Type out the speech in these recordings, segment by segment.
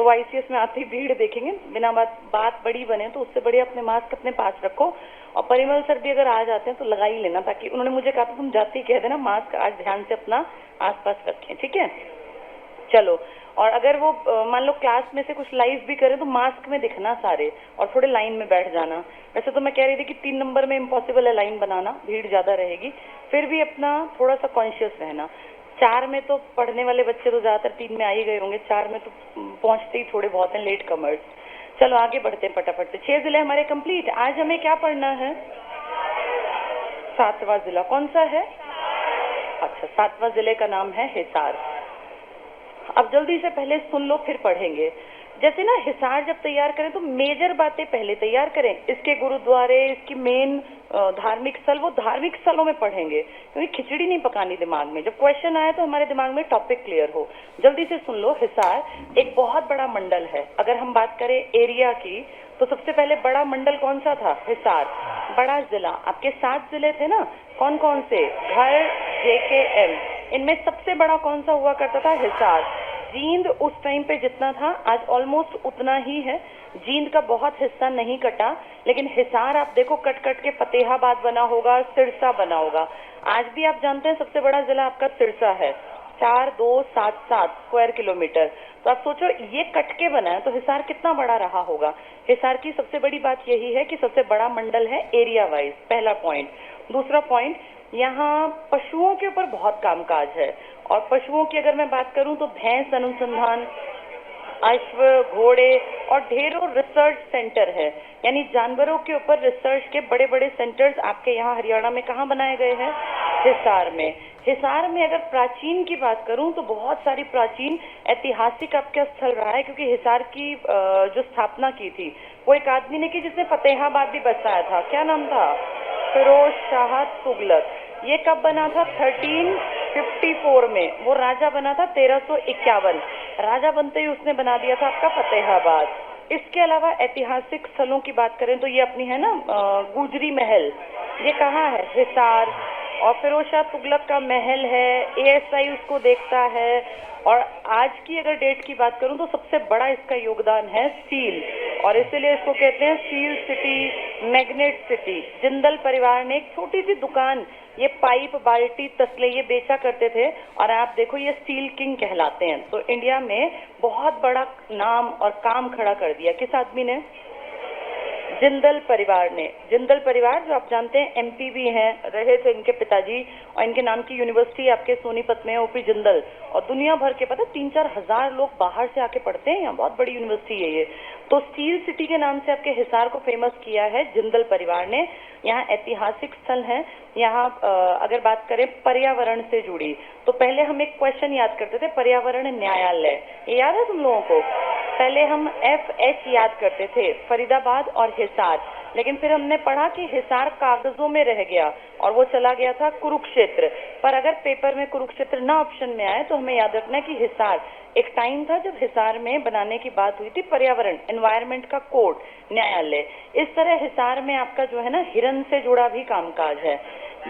OICS में आते ही भीड़ देखेंगे, बिना बात बड़ी बने तो उससे बढ़िया अपने मास्क अपने पास रखो। और परिमल सर भी अगर आ जाते हैं तो लगा ही लेना, ताकि उन्होंने मुझे कहा था तुम जाते ही कह देना मास्क आज ध्यान से अपना आसपास रखें, ठीक है। चलो, और अगर वो मान लो क्लास में से कुछ लाइव भी करें तो मास्क में दिखना सारे, और थोड़े लाइन में बैठ जाना। वैसे तो मैं कह रही थी कि 3 नंबर में इम्पॉसिबल है लाइन बनाना, भीड़ ज्यादा रहेगी, फिर भी अपना थोड़ा सा कॉन्शियस रहना। 4 में तो पढ़ने वाले बच्चे तो ज्यादातर 3 में आ ही गए होंगे, 4 में तो पहुंचते ही थोड़े बहुत हैं लेट कमर्स। चलो आगे बढ़ते हैं फटाफट से। 6 जिले हमारे कंप्लीट। आज हमें क्या पढ़ना है? 7वां जिला कौन सा है? अच्छा, 7वां जिले का नाम है हिसार। अब जल्दी से पहले सुन लो फिर पढ़ेंगे। जैसे ना हिसार जब तैयार करें तो मेजर बातें पहले तैयार करें, इसके गुरुद्वारे, इसकी मेन धार्मिक स्थल, वो धार्मिक स्थलों में पढ़ेंगे, क्योंकि खिचड़ी नहीं पकानी दिमाग में। जब क्वेश्चन आए तो हमारे दिमाग में टॉपिक क्लियर हो। जल्दी से सुन लो। हिसार एक बहुत बड़ा मंडल है। अगर हम बात करें एरिया की तो सबसे पहले बड़ा मंडल कौन सा था? हिसार। बड़ा जिला, आपके 7 जिले थे ना, कौन कौन से? घर, JKM, इनमें सबसे बड़ा कौन सा हुआ करता था? हिसार। जींद उस टाइम पे जितना था आज ऑलमोस्ट उतना ही है। जींद का बहुत हिस्सा नहीं कटा, लेकिन हिसार आप देखो कट कट के फतेहाबाद बना होगा, सिरसा बना होगा। आज भी आप जानते हैं सबसे बड़ा जिला आपका सिरसा है, 4277 स्क्वायर किलोमीटर। तो आप सोचो ये कट के बना है तो हिसार कितना बड़ा रहा होगा। हिसार की सबसे बड़ी बात यही है कि सबसे बड़ा मंडल है एरिया वाइज, पहला पॉइंट। दूसरा पॉइंट, यहाँ पशुओं के ऊपर बहुत कामकाज है। और पशुओं की अगर मैं बात करूं तो भैंस अनुसंधान, अश्व, घोड़े और ढेरों रिसर्च सेंटर है। यानी जानवरों के ऊपर रिसर्च के बड़े बड़े सेंटर्स आपके यहाँ हरियाणा में कहाँ बनाए गए हैं? हिसार में। हिसार में अगर प्राचीन की बात करूं तो बहुत सारी प्राचीन ऐतिहासिक आपका स्थल रहा है, क्योंकि हिसार की जो स्थापना की थी वो एक आदमी ने की जिसने फतेहाबाद भी बसाया था। क्या नाम था? फिरोज शाह तुगलक। ये कब बना था? 1354 में। वो राजा बना था 1351। राजा बनते ही उसने बना दिया था आपका फतेहाबाद। इसके अलावा ऐतिहासिक स्थलों की बात करें तो ये अपनी है ना गुजरी महल, ये कहाँ है? हिसार। और फिरोज शाह तुगलक का महल है, ASI उसको देखता है। और आज की अगर डेट की बात करूं तो सबसे बड़ा इसका योगदान है स्टील, और इसीलिए इसको कहते हैं steel city, magnet city. Jindal परिवार ने एक छोटी सी दुकान, ये पाइप, बाल्टी, तसले ये बेचा करते थे, और आप देखो ये स्टील किंग कहलाते हैं। तो इंडिया में बहुत बड़ा नाम और काम खड़ा कर दिया किस आदमी ने? जिंदल परिवार ने। जिंदल परिवार जो आप जानते हैं MP भी हैं, रहे थे इनके पिताजी, और इनके नाम की यूनिवर्सिटी आपके सोनीपत में है, OP जिंदल। और दुनिया भर के पता 3-4 हजार लोग बाहर से आके पढ़ते हैं यहाँ, बहुत बड़ी यूनिवर्सिटी है ये। तो स्टील सिटी के नाम से आपके हिसार को फेमस किया है जिंदल परिवार ने। यहाँ ऐतिहासिक स्थल है। यहाँ अगर बात करें पर्यावरण से जुड़ी, तो पहले हम एक क्वेश्चन याद करते थे, पर्यावरण न्यायालय, ये याद है तुम लोगों को? पहले हम FH याद करते थे, फरीदाबाद और हिसार। लेकिन फिर हमने पढ़ा कि हिसार कागजों में रह गया और वो चला गया था कुरुक्षेत्र। पर अगर पेपर में कुरुक्षेत्र ना ऑप्शन में आए तो हमें याद रखना है कि हिसार एक टाइम था जब हिसार में बनाने की बात हुई थी पर्यावरण, एनवायरमेंट का कोर्ट, न्यायालय। इस तरह हिसार में आपका जो है ना हिरन से जुड़ा भी कामकाज है।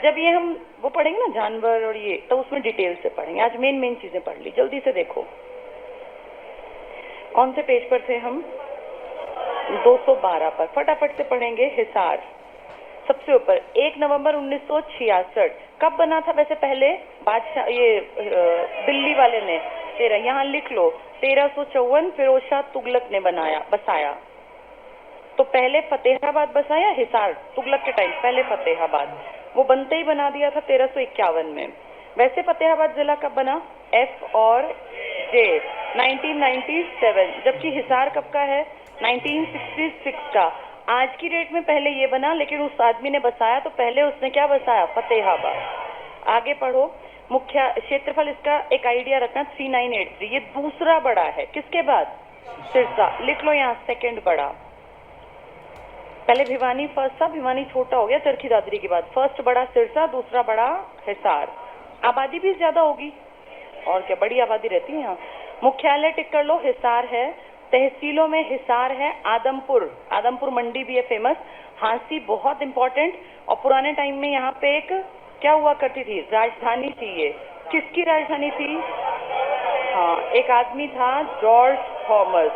जब ये हम वो पढ़ेंगे ना जानवर और ये, तो उसमें डिटेल से पढ़ेंगे। आज मेन चीजें पढ़ ली, जल्दी से देखो कौन से पेज पर थे हम? 212 पर। फटाफट से पढ़ेंगे। हिसार सबसे ऊपर 1 नवंबर 1966 कब बना था? वैसे पहले बादशाह ये दिल्ली वाले ने, यहाँ लिख लो, 1354 फिरोज शाह तुगलक ने बसाया। तो पहले फतेहाबाद बसाया हिसार, तुगलक के टाइम पहले फतेहाबाद, वो बनते ही बना दिया था 1351 में। वैसे फतेहाबाद जिला कब बना? F और J 1997, जबकि हिसार कब का है? 1966 का। आज की डेट में पहले ये बना, लेकिन उस आदमी ने बसाया तो पहले उसने क्या बसाया? फतेहाबाद। आगे पढ़ो। मुख्य क्षेत्रफल इसका एक आइडिया रखना, 3983। ये दूसरा बड़ा है, किसके बाद? सिरसा। लिख लो यहाँ सेकंड बड़ा। पहले भिवानी फर्स्ट था, भिवानी छोटा हो गया चरखी दादरी के बाद। फर्स्ट बड़ा सिरसा, दूसरा बड़ा हिसार। आबादी भी ज्यादा होगी और क्या, बड़ी आबादी रहती है यहाँ। मुख्यालय टिक कर लो, हिसार है। तहसीलों में हिसार है, आदमपुर, आदमपुर मंडी भी है फेमस, हांसी बहुत इंपॉर्टेंट। और पुराने टाइम में यहाँ पे एक क्या हुआ करती थी? राजधानी थी। ये किसकी राजधानी थी? हाँ, एक आदमी था जॉर्ज थॉमस।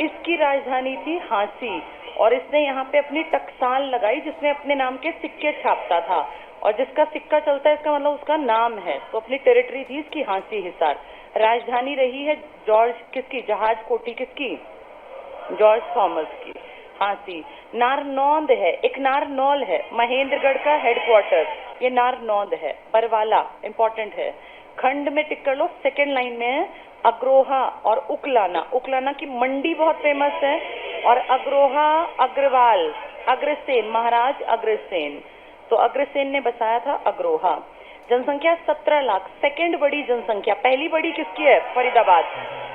इसकी राजधानी थी हांसी और इसने यहाँ पे अपनी टकसाल लगाई जिसमें अपने नाम के सिक्के छापता था और जिसका सिक्का चलता है इसका मतलब उसका नाम है। तो अपनी टेरिटरी थी इसकी हांसी हिसार। राजधानी रही है जॉर्ज किसकी, जहाज कोठी किसकी, जॉर्ज थॉमस की, हांसी। नारनौंद है, एक नारनौल है, महेंद्रगढ़ का हेडक्वार्टर, ये नारनौंद है। बरवाला इंपॉर्टेंट है। खंड में टिक कर लो, सेकेंड लाइन में है अग्रोहा और उकलाना। उकलाना की मंडी बहुत फेमस है और अग्रोहा अग्रवाल, अग्रसेन, महाराज अग्रसेन। तो अग्रसेन ने बसाया था अग्रोहा। जनसंख्या 17 लाख, सेकेंड बड़ी जनसंख्या। पहली बड़ी किसकी है, फरीदाबाद,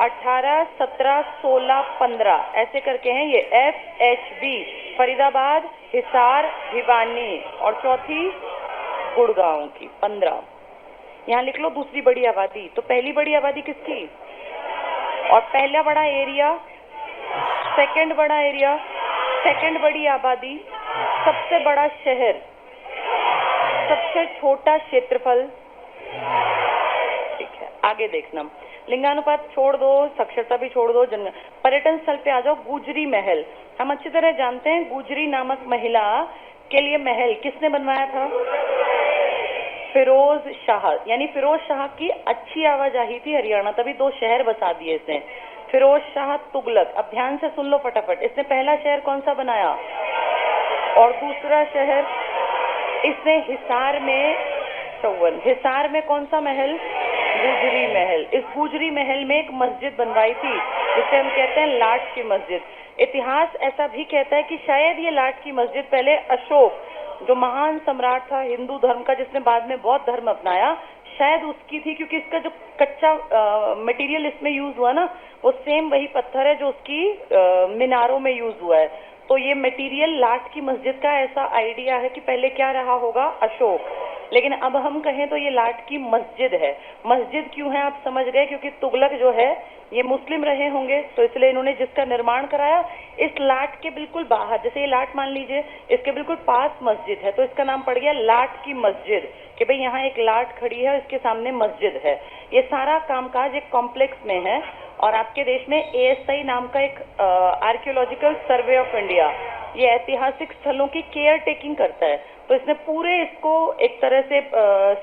18, 17, 16, 15 ऐसे करके हैं ये FHB, फरीदाबाद, हिसार, भिवानी और चौथी गुड़गांव की 15। यहाँ लिख लो दूसरी बड़ी आबादी। तो पहली बड़ी आबादी किसकी और पहला बड़ा एरिया, सेकंड बड़ा एरिया, सेकंड बड़ी आबादी, सबसे बड़ा शहर, सबसे छोटा क्षेत्रफल। ठीक है, आगे देखना। लिंगानुपात छोड़ दो, साक्षरता भी छोड़ दो, पर्यटन स्थल पे आ जाओ। गुजरी महल, हम अच्छी तरह जानते हैं गुजरी नामक महिला के लिए महल किसने बनवाया था, फिरोज शाह। यानी फिरोज शाह की अच्छी आवाजाही थी हरियाणा, तभी 2 शहर बसा दिए इसने। फिरोज शाह तुगलक, अब ध्यान से सुन लो फटाफट। इसने पहला शहर कौन सा बनाया और दूसरा शहर इसने हिसार में, 54, हिसार में कौन सा महल, गुजरी महल। इस गुजरी महल में एक मस्जिद बनवाई थी जिसे हम कहते हैं लाट की मस्जिद। इतिहास ऐसा भी कहता है कि शायद ये लाट की मस्जिद पहले अशोक जो महान सम्राट था हिंदू धर्म का जिसने बाद में बौद्ध धर्म अपनाया, शायद उसकी थी, क्योंकि इसका जो कच्चा मटेरियल इसमें यूज हुआ ना वो सेम वही पत्थर है जो उसकी मीनारों में यूज हुआ है। तो ये मटेरियल लाट की मस्जिद का ऐसा आइडिया है कि पहले क्या रहा होगा, अशोक। लेकिन अब हम कहें तो ये लाट की मस्जिद है। मस्जिद क्यों है आप समझ गए, क्योंकि तुगलक जो है ये मुस्लिम रहे होंगे तो इसलिए इन्होंने जिसका निर्माण कराया इस लाट के बिल्कुल बाहर, जैसे ये लाट मान लीजिए इसके बिल्कुल पास मस्जिद है तो इसका नाम पड़ गया लाट की मस्जिद, कि भाई यहाँ एक लाट खड़ी है इसके सामने मस्जिद है। ये सारा कामकाज एक कॉम्प्लेक्स में है और आपके देश में ASI नाम का एक आर्कियोलॉजिकल सर्वे ऑफ इंडिया ये ऐतिहासिक स्थलों की केयर टेकिंग करता है। तो इसने पूरे इसको एक तरह से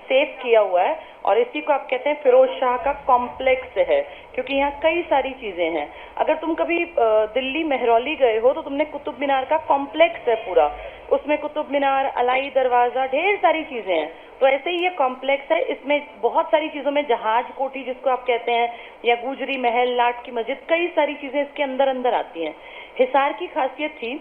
सेफ किया हुआ है और इसी को आप कहते हैं फिरोज शाह का कॉम्प्लेक्स है, क्योंकि यहाँ कई सारी चीजें हैं। अगर तुम कभी दिल्ली मेहरौली गए हो तो तुमने कुतुब मीनार का कॉम्प्लेक्स है पूरा, उसमें कुतुब मीनार, अलाई दरवाजा, ढेर सारी चीजें हैं। तो ऐसे ही ये कॉम्प्लेक्स है, इसमें बहुत सारी चीजों में जहाज कोठी जिसको आप कहते हैं या गुजरी महल, लाट की मस्जिद, कई सारी चीजें इसके अंदर अंदर आती हैं। हिसार की खासियत थी,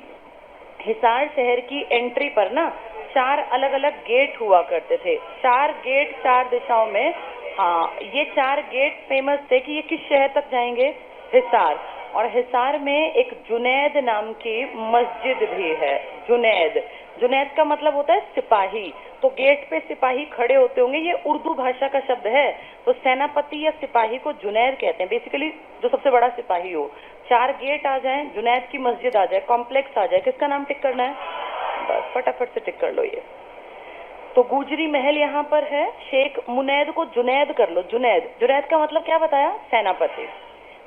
हिसार शहर की एंट्री पर ना 4 अलग अलग गेट हुआ करते थे, 4 गेट 4 दिशाओं में। हाँ, ये 4 गेट फेमस थे कि ये किस शहर तक जाएंगे, हिसार। और हिसार में एक जुनैद नाम की मस्जिद भी है। जुनैद, जुनैद का मतलब होता है सिपाही। तो गेट पे सिपाही खड़े होते होंगे, ये उर्दू भाषा का शब्द है। तो सेनापति या सिपाही को जुनैद कहते हैं, बेसिकली जो सबसे बड़ा सिपाही हो। 4 गेट आ जाए, जुनैद की मस्जिद आ जाए, कॉम्प्लेक्स आ जाए, किसका नाम टिक करना है, बस फटाफट से टिक कर लो ये। तो गुजरी महल यहाँ पर है, शेख मुनैद को जुनैद कर लो, जुनैद। जुनैद का मतलब क्या बताया, सेनापति।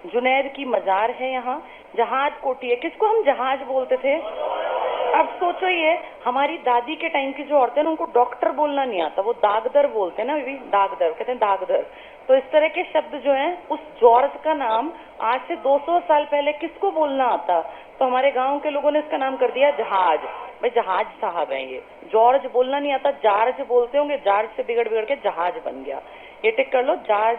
जुनैद की मजार है यहाँ। जहाज कोठी है, किसको हम जहाज बोलते थे। अब सोचो ये हमारी दादी के टाइम की जो औरतें हैं उनको डॉक्टर बोलना नहीं आता, वो दागदर बोलते हैं ना, भी दागदर कहते हैं, दागदर। तो इस तरह के शब्द जो हैं, उस जॉर्ज का नाम आज से 200 साल पहले किसको बोलना आता, तो हमारे गांव के लोगों ने इसका नाम कर दिया जहाज। भाई जहाज साहब हैं ये, जॉर्ज बोलना नहीं आता, जार्ज बोलते होंगे, जार्ज से बिगड़ बिगड़ के जहाज बन गया। ये टिक कर लो, जार्ज,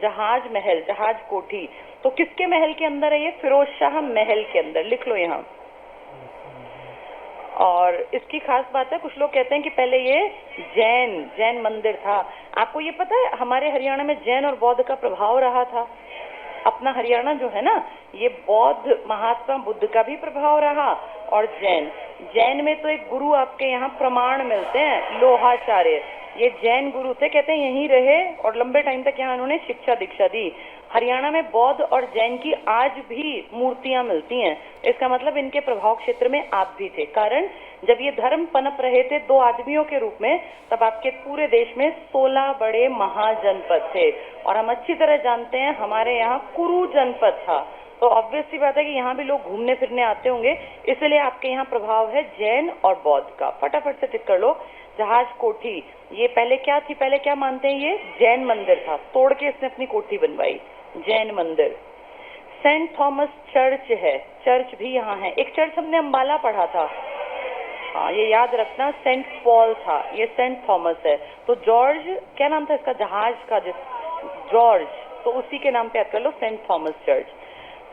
जहाज महल, जहाज कोठी। तो किसके महल के अंदर है ये, फिरोज शाह महल के अंदर, लिख लो यहाँ। और इसकी खास बात है, कुछ लोग कहते हैं कि पहले ये जैन मंदिर था। आपको ये पता है हमारे हरियाणा में जैन और बौद्ध का प्रभाव रहा था। अपना हरियाणा जो है ना, ये बौद्ध महात्मा बुद्ध का भी प्रभाव रहा और जैन में तो एक गुरु आपके यहाँ प्रमाण मिलते हैं, लोहाचार्य। ये जैन गुरु थे, कहते हैं यहीं रहे और लंबे टाइम तक यहाँ उन्होंने शिक्षा दीक्षा दी। हरियाणा में बौद्ध और जैन की आज भी मूर्तियां मिलती हैं, इसका मतलब इनके प्रभाव क्षेत्र में आप भी थे। कारण जब ये धर्म पनप रहे थे 2 आदमियों के रूप में, तब आपके पूरे देश में 16 बड़े महाजनपद थे। और हम अच्छी तरह जानते हैं हमारे यहाँ कुरु जनपद था, तो ऑब्वियस सी बात है कि यहाँ भी लोग घूमने फिरने आते होंगे, इसलिए आपके यहाँ प्रभाव है जैन और बौद्ध का। फटाफट से टिक कर लो। जहाज कोठी, ये पहले क्या थी, पहले क्या मानते हैं, ये जैन मंदिर था, तोड़ के इसने अपनी कोठी बनवाई, जैन मंदिर। सेंट थॉमस चर्च है, चर्च भी यहाँ है। एक चर्च हमने अम्बाला पढ़ा था, हाँ ये याद रखना, सेंट पॉल था, ये सेंट थॉमस है। तो जॉर्ज, क्या नाम था इसका जहाज का, जॉर्ज, तो उसी के नाम पे याद कर लो, सेंट थॉमस चर्च।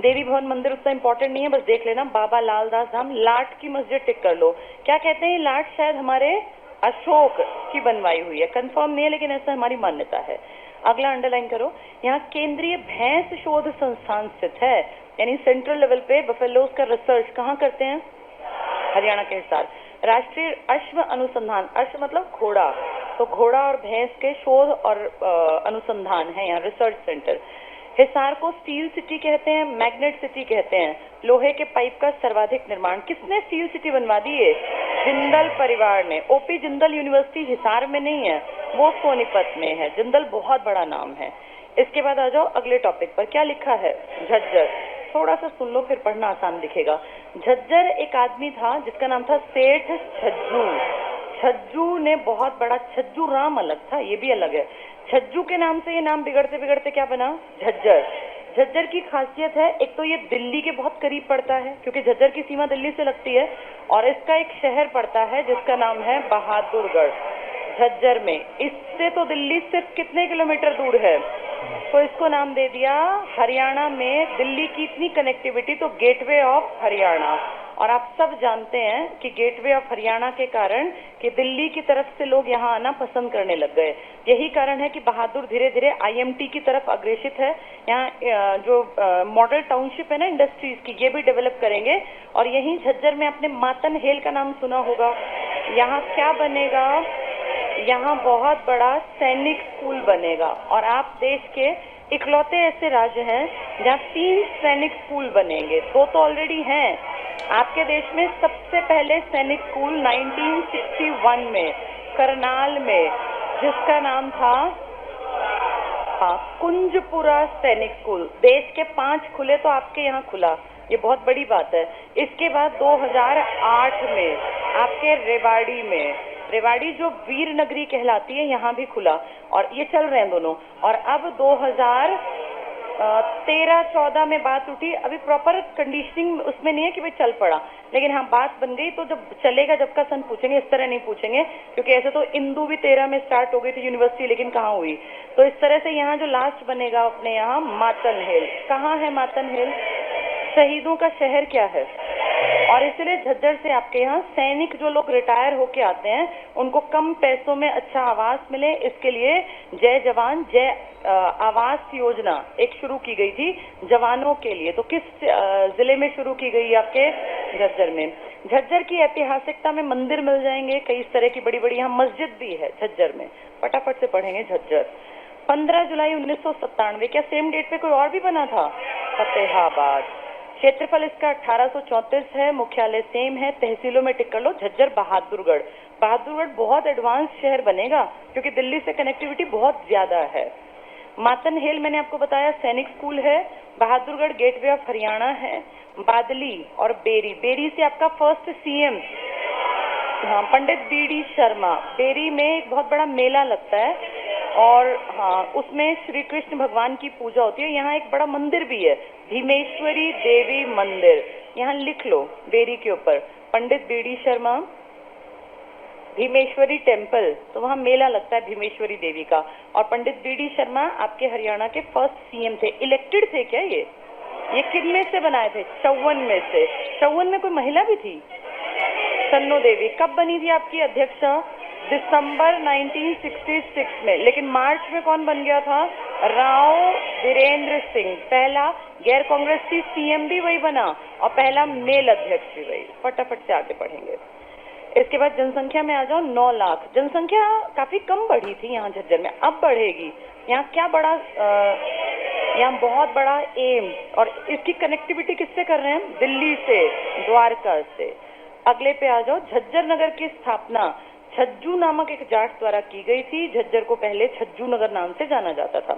देवी भवन मंदिर उतना इंपॉर्टेंट नहीं है, बस देख लेना। बाबा लालदास धाम, लाट की मस्जिद टिक कर लो। क्या कहते हैं, लाट शायद हमारे अशोक की बनवाई हुई है, कंफर्म नहीं है लेकिन ऐसा हमारी मान्यता है। अगला अंडरलाइन करो, यहाँ केंद्रीय भैंस शोध संस्थान स्थित है, यानी सेंट्रल लेवल पे बफेलोज का रिसर्च कहाँ करते हैं, हरियाणा के हिसार। राष्ट्रीय अश्व अनुसंधान, अश्व मतलब घोड़ा, तो घोड़ा और भैंस के शोध और अनुसंधान है यहाँ, रिसर्च सेंटर। हिसार को स्टील सिटी कहते हैं, मैग्नेट सिटी कहते हैं। लोहे के पाइप का सर्वाधिक निर्माण, किसने स्टील सिटी बनवा दी है, जिंदल परिवार ने। ओपी जिंदल यूनिवर्सिटी हिसार में नहीं है, वो सोनीपत में है। जिंदल बहुत बड़ा नाम है। इसके बाद आ जाओ अगले टॉपिक पर, क्या लिखा है, झज्जर। थोड़ा सा सुन लो फिर पढ़ना आसान दिखेगा। झज्जर एक आदमी था जिसका नाम था सेठ छज्जू। छज्जू ने बहुत बड़ा, छज्जू राम अलग था, ये भी अलग है। छज्जू के नाम से ये नाम बिगड़ते बिगड़ते क्या बना, झज्जर। झज्जर की खासियत है, एक तो ये दिल्ली के बहुत करीब पड़ता है, क्योंकि झज्जर की सीमा दिल्ली से लगती है, और इसका एक शहर पड़ता है जिसका नाम है बहादुरगढ़, झज्जर में। इससे तो दिल्ली सिर्फ कितने किलोमीटर दूर है, तो इसको नाम दे दिया हरियाणा में दिल्ली की इतनी कनेक्टिविटी, तो गेटवे ऑफ हरियाणा। और आप सब जानते हैं कि गेटवे ऑफ हरियाणा के कारण कि दिल्ली की तरफ से लोग यहाँ आना पसंद करने लग गए। यही कारण है कि बहादुर धीरे धीरे आईएमटी की तरफ अग्रेसित है। यहाँ जो मॉडल टाउनशिप है ना इंडस्ट्रीज की, ये भी डेवलप करेंगे। और यहीं झज्जर में आपने मातन हेल का नाम सुना होगा। यहाँ क्या बनेगा, यहाँ बहुत बड़ा सैनिक स्कूल बनेगा। और आप देश के इकलौते ऐसे राज्य हैं जहाँ 3 सैनिक स्कूल बनेंगे, 2 तो ऑलरेडी हैं। आपके देश में सबसे पहले सैनिक स्कूल 1961 में करनाल में, जिसका नाम था, हाँ, कुंजपुरा सैनिक स्कूल। देश के 5 खुले तो आपके यहाँ खुला, ये बहुत बड़ी बात है। इसके बाद 2008 में आपके रेवाड़ी में, रेवाड़ी जो वीर नगरी कहलाती है, यहाँ भी खुला, और ये चल रहे हैं दोनों। और अब 2013-14 में बात उठी, अभी प्रॉपर कंडीशनिंग उसमें नहीं है कि भाई चल पड़ा, लेकिन हाँ बात बन गई। तो जब चलेगा, जब का सन पूछेंगे, इस तरह नहीं पूछेंगे, क्योंकि ऐसे तो इंदू भी 13 में स्टार्ट हो गई थी यूनिवर्सिटी, लेकिन कहाँ हुई। तो इस तरह से यहाँ जो लास्ट बनेगा अपने यहाँ मातन हेल। कहाँ है मातन हेल, शहीदों का शहर क्या है। और इसलिए झज्जर से आपके यहाँ सैनिक जो लोग रिटायर होके आते हैं, उनको कम पैसों में अच्छा आवास मिले, इसके लिए जय जवान जय आवास योजना एक शुरू की गई थी जवानों के लिए। तो किस जिले में शुरू की गई, आपके झज्जर में। झज्जर की ऐतिहासिकता में मंदिर मिल जाएंगे, कई इस तरह की बड़ी बड़ी, यहाँ मस्जिद भी है झज्जर में। फटाफट से पढ़ेंगे झज्जर। 15 जुलाई 1997, क्या सेम डेट पे कोई और भी बना था, फतेहाबाद। क्षेत्रफल इसका 1834 है, मुख्यालय सेम है। तहसीलों में टिक कर लो, झज्जर बहादुरगढ़। बहादुरगढ़ बहुत एडवांस शहर बनेगा, क्योंकि दिल्ली से कनेक्टिविटी बहुत ज्यादा है। मातन हेल मैंने आपको बताया सैनिक स्कूल है। बहादुरगढ़ गेटवे ऑफ हरियाणा है। बादली और बेरी, बेरी से आपका फर्स्ट सीएम, हाँ, पंडित बीडी शर्मा। बेरी में एक बहुत बड़ा मेला लगता है, और हाँ, उसमें श्री कृष्ण भगवान की पूजा होती है। यहाँ एक बड़ा मंदिर भी है, भीमेश्वरी देवी मंदिर, यहाँ लिख लो बेरी के ऊपर, पंडित बीडी शर्मा भीमेश्वरी टेम्पल। तो वहाँ मेला लगता है भीमेश्वरी देवी का। और पंडित बीडी शर्मा आपके हरियाणा के फर्स्ट सीएम थे, इलेक्टेड थे क्या ये किन में से बनाए थे, 54 में से। 54 में कोई महिला भी थी, सन्नो देवी। कब बनी थी आपकी अध्यक्षा, दिसंबर 1966 में। लेकिन मार्च में कौन बन गया था, राव वीरेंद्र सिंह। पहला गैर कांग्रेसी सीएम भी वही बना, और पहला मेल अध्यक्ष भी वही। फटाफट से आगे पढ़ेंगे। इसके बाद जनसंख्या में आ जाओ, 9 लाख। जनसंख्या काफी कम बढ़ी थी यहाँ झज्जर में, अब बढ़ेगी। यहाँ क्या बड़ा, यहाँ बहुत बड़ा एम, और इसकी कनेक्टिविटी किससे कर रहे हैं, दिल्ली से, द्वारका से। अगले पे आ जाओ, झज्जर नगर की स्थापना छज्जू नामक एक जाट द्वारा की गई थी। झज्जर को पहले छज्जू नगर नाम से जाना जाता था।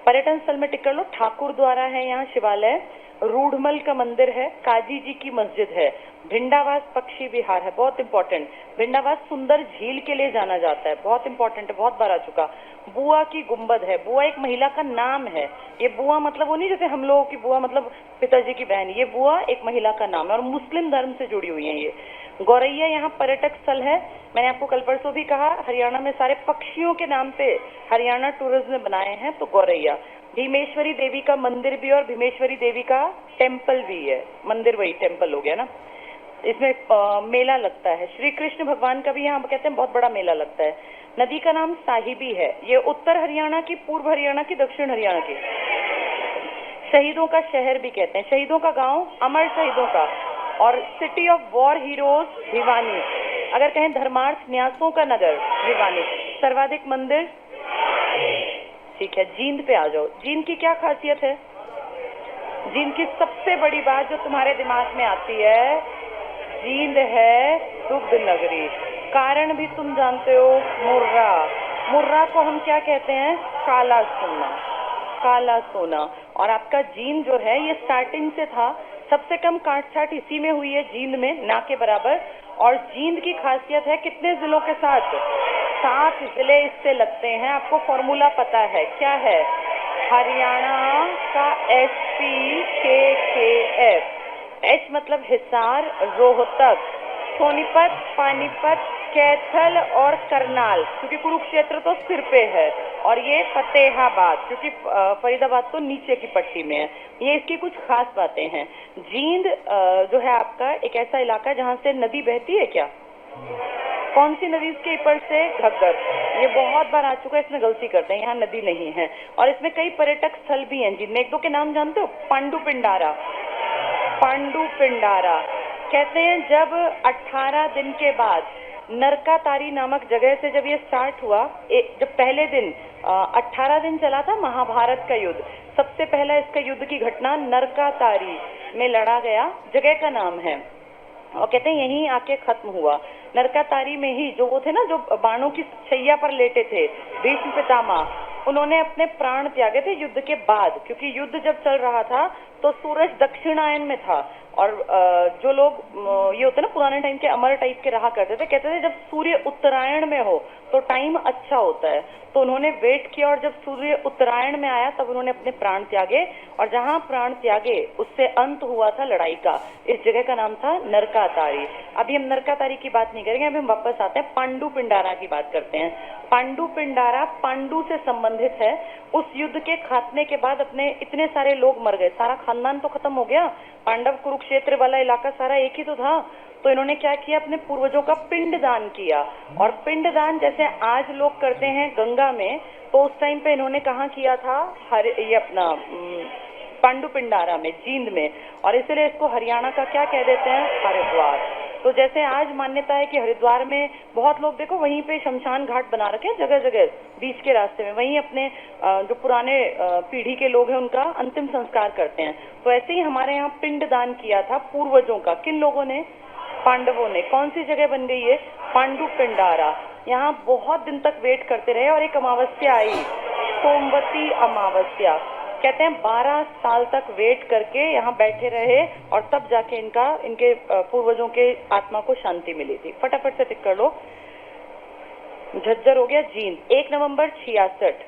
पर्यटन स्थल में टिक कर लो। ठाकुर द्वारा है यहाँ शिवालय, रूढ़मल का मंदिर है, काजी जी की मस्जिद है, भिंडावास पक्षी विहार है, बहुत इंपॉर्टेंट। भिंडावास सुंदर झील के लिए जाना जाता है, बहुत इंपॉर्टेंट है, बहुत बार आ चुका। बुआ की गुंबद है, बुआ एक महिला का नाम है। ये बुआ मतलब वो नहीं जैसे हम लोगों की बुआ मतलब पिताजी की बहन, ये बुआ एक महिला का नाम है और मुस्लिम धर्म से जुड़ी हुई है ये। गौरैया यहाँ पर्यटक स्थल है। मैंने आपको कल परसों भी कहा, हरियाणा में सारे पक्षियों के नाम पे हरियाणा टूरिज्म ने बनाए हैं, तो गौरैया। भीमेश्वरी देवी का मंदिर भी और भीमेश्वरी देवी का टेम्पल भी है, मंदिर वही टेम्पल हो गया ना। इसमें मेला लगता है, श्री कृष्ण भगवान का भी यहाँ कहते हैं बहुत बड़ा मेला लगता है। नदी का नाम साहिबी है, ये उत्तर हरियाणा की, पूर्व हरियाणा की, दक्षिण हरियाणा की। शहीदों का शहर भी कहते हैं, शहीदों का गांव, अमर शहीदों का। और city of war heroes Bhiwani, अगर कहें धर्मार्थ न्यासों का नगर भिवानी। सर्वाधिक मंदिर, ठीक है। जींद पे आ जाओ, जींद की क्या खासियत है? जींद की सबसे बड़ी बात जो तुम्हारे दिमाग में आती है, जींद है दुग्ध नगरी। कारण भी तुम जानते हो, मुर्रा। मुर्रा को हम क्या कहते हैं? काला सोना, काला सोना। और आपका जींद जो है ये स्टार्टिंग से था, सबसे कम काटछाट इसी में हुई है जींद में, ना के बराबर। और जींद की खासियत है कितने जिलों के साथ? 7 जिले इससे लगते हैं। आपको फॉर्मूला पता है क्या है? हरियाणा का SP KKF। H मतलब हिसार, रोहतक, सोनीपत, पानीपत, कैथल और करनाल, क्योंकि कुरुक्षेत्र तो सिर पे है, और ये फतेहाबाद क्योंकि फरीदाबाद तो नीचे की पट्टी में है। ये इसकी कुछ खास बातें हैं। जींद जो है आपका एक ऐसा इलाका है जहाँ से नदी बहती है क्या? कौन सी नदी इसके ऊपर से? घग्गर। ये बहुत बार आ चुका है, इसमें गलती करते हैं, यहाँ नदी नहीं है। और इसमें कई पर्यटक स्थल भी हैं जिनमें एक दो के नाम जानते हो? पांडु पिंडारा। पांडु पिंडारा कहते हैं जब 18 दिन के बाद नरकातारी नामक जगह से जब ये स्टार्ट हुआ, जब पहले दिन 18 दिन चला था महाभारत का युद्ध, सबसे पहला इसका युद्ध की घटना नरकातारी में लड़ा गया, जगह का नाम है। और कहते हैं यहीं आके खत्म हुआ। नरकातारी में ही जो वो थे ना जो बाणों की छैया पर लेटे थे, भीष्म पितामह, उन्होंने अपने प्राण त्यागे थे युद्ध के बाद, क्योंकि युद्ध जब चल रहा था तो सूरज दक्षिणायन में था। और जो लोग ये होते ना पुराने टाइम के अमर टाइप के रहा करते थे, कहते थे जब सूर्य उत्तरायण में हो तो टाइम अच्छा होता है। तो उन्होंने वेट किया और जब सूर्य उत्तरायण में आया तब उन्होंने अपने प्राण त्यागे, और जहां प्राण त्यागे उससे अंत हुआ था लड़ाई का। इस जगह का नाम था नरकातारी। अभी हम नरकातारी की बात नहीं करेंगे, अभी हम वापस आते हैं, पांडु पिंडारा की बात करते हैं। पांडु पिंडारा पांडु से संबंधित है। उस युद्ध के खात्मे के बाद अपने इतने सारे लोग मर गए, सारा खानदान तो खत्म हो गया, पांडव कुरुक्षेत्र वाला इलाका सारा एक ही तो था। तो इन्होंने क्या किया, अपने पूर्वजों का पिंड दान किया। और पिंड दान जैसे आज लोग करते हैं गंगा में, तो उस टाइम पे इन्होंने कहाँ किया था? ये अपना पांडु पिंडारा में, जींद में। और इसलिए इसको हरियाणा का क्या कह देते हैं? हरिद्वार। तो जैसे आज मान्यता है कि हरिद्वार में बहुत लोग देखो वहीं पे शमशान घाट बना रखे हैं जगह जगह बीच के रास्ते में, वहीं अपने जो पुराने पीढ़ी के लोग हैं उनका अंतिम संस्कार करते हैं। तो ऐसे ही हमारे यहाँ पिंड दान किया था पूर्वजों का। किन लोगों ने? पांडवों ने। कौन सी जगह बन गई है? पांडु पिंडारा। यहाँ बहुत दिन तक वेट करते रहे और एक अमावस्या आई, सोमवती अमावस्या। कहते हैं 12 साल तक वेट करके यहाँ बैठे रहे और तब जाके इनके पूर्वजों के आत्मा को शांति मिली थी। फटाफट से टिक कर लो। झज्जर हो गया, जींद 1 नवंबर 66।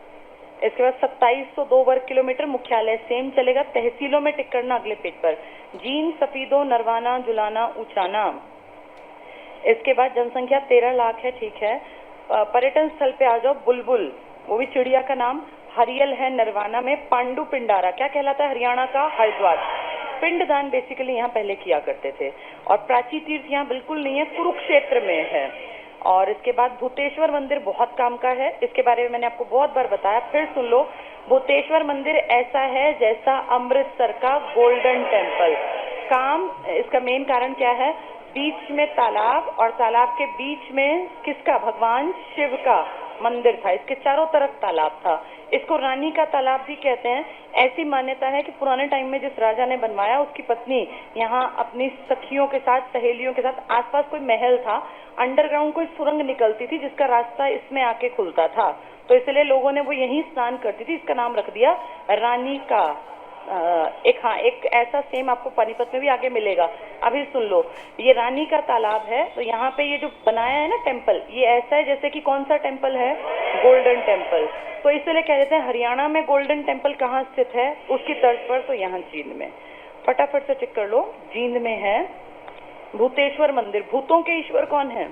इसके बाद 2702 वर्ग किलोमीटर, मुख्यालय सेम चलेगा। तहसीलों में टिक करना अगले पेज पर। जींद, सफीदो, नरवाना, जुलाना, उचाना। इसके बाद जनसंख्या 13 लाख है, ठीक है। पर्यटन स्थल पे आ जाओ, बुलबुल, वो भी चिड़िया का नाम, हरियल है नरवाना में। पांडु पिंडारा क्या कहलाता है? हरियाणा का हरिद्वार। पिंडदान बेसिकली यहाँ पहले किया करते थे। और प्राची तीर्थ यहाँ बिल्कुल नहीं है, कुरुक्षेत्र में है। और इसके बाद भूतेश्वर मंदिर बहुत काम का है, इसके बारे में मैंने आपको बहुत बार बताया, फिर सुन लो। भूतेश्वर मंदिर ऐसा है जैसा अमृतसर का गोल्डन टेम्पल। काम, इसका मेन कारण क्या है? बीच में तालाब, और तालाब के बीच में किसका? भगवान शिव का मंदिर था। इसके चारों तरफ तालाब था। इसको रानी का तालाब भी कहते हैं। ऐसी मान्यता है कि पुराने टाइम में जिस राजा ने बनवाया उसकी पत्नी यहाँ अपनी सखियों के साथ, सहेलियों के साथ, आसपास कोई महल था, अंडरग्राउंड कोई सुरंग निकलती थी जिसका रास्ता इसमें आके खुलता था, तो इसलिए लोगों ने वो यहीं स्नान करती थी, इसका नाम रख दिया रानी का। एक ऐसा सेम आपको पानीपत में भी आगे मिलेगा। अभी सुन लो, ये रानी का तालाब है, तो यहाँ पे ये जो बनाया है ना टेम्पल, ये ऐसा है जैसे कि कौन सा टेम्पल है, गोल्डन टेम्पल। तो इसलिए कह देते हैं हरियाणा में गोल्डन टेम्पल कहाँ स्थित है, उसकी तर्ज पर, तो यहाँ जींद में। फटाफट से चेक कर लो, जींद में है भूतेश्वर मंदिर। भूतों के ईश्वर कौन है?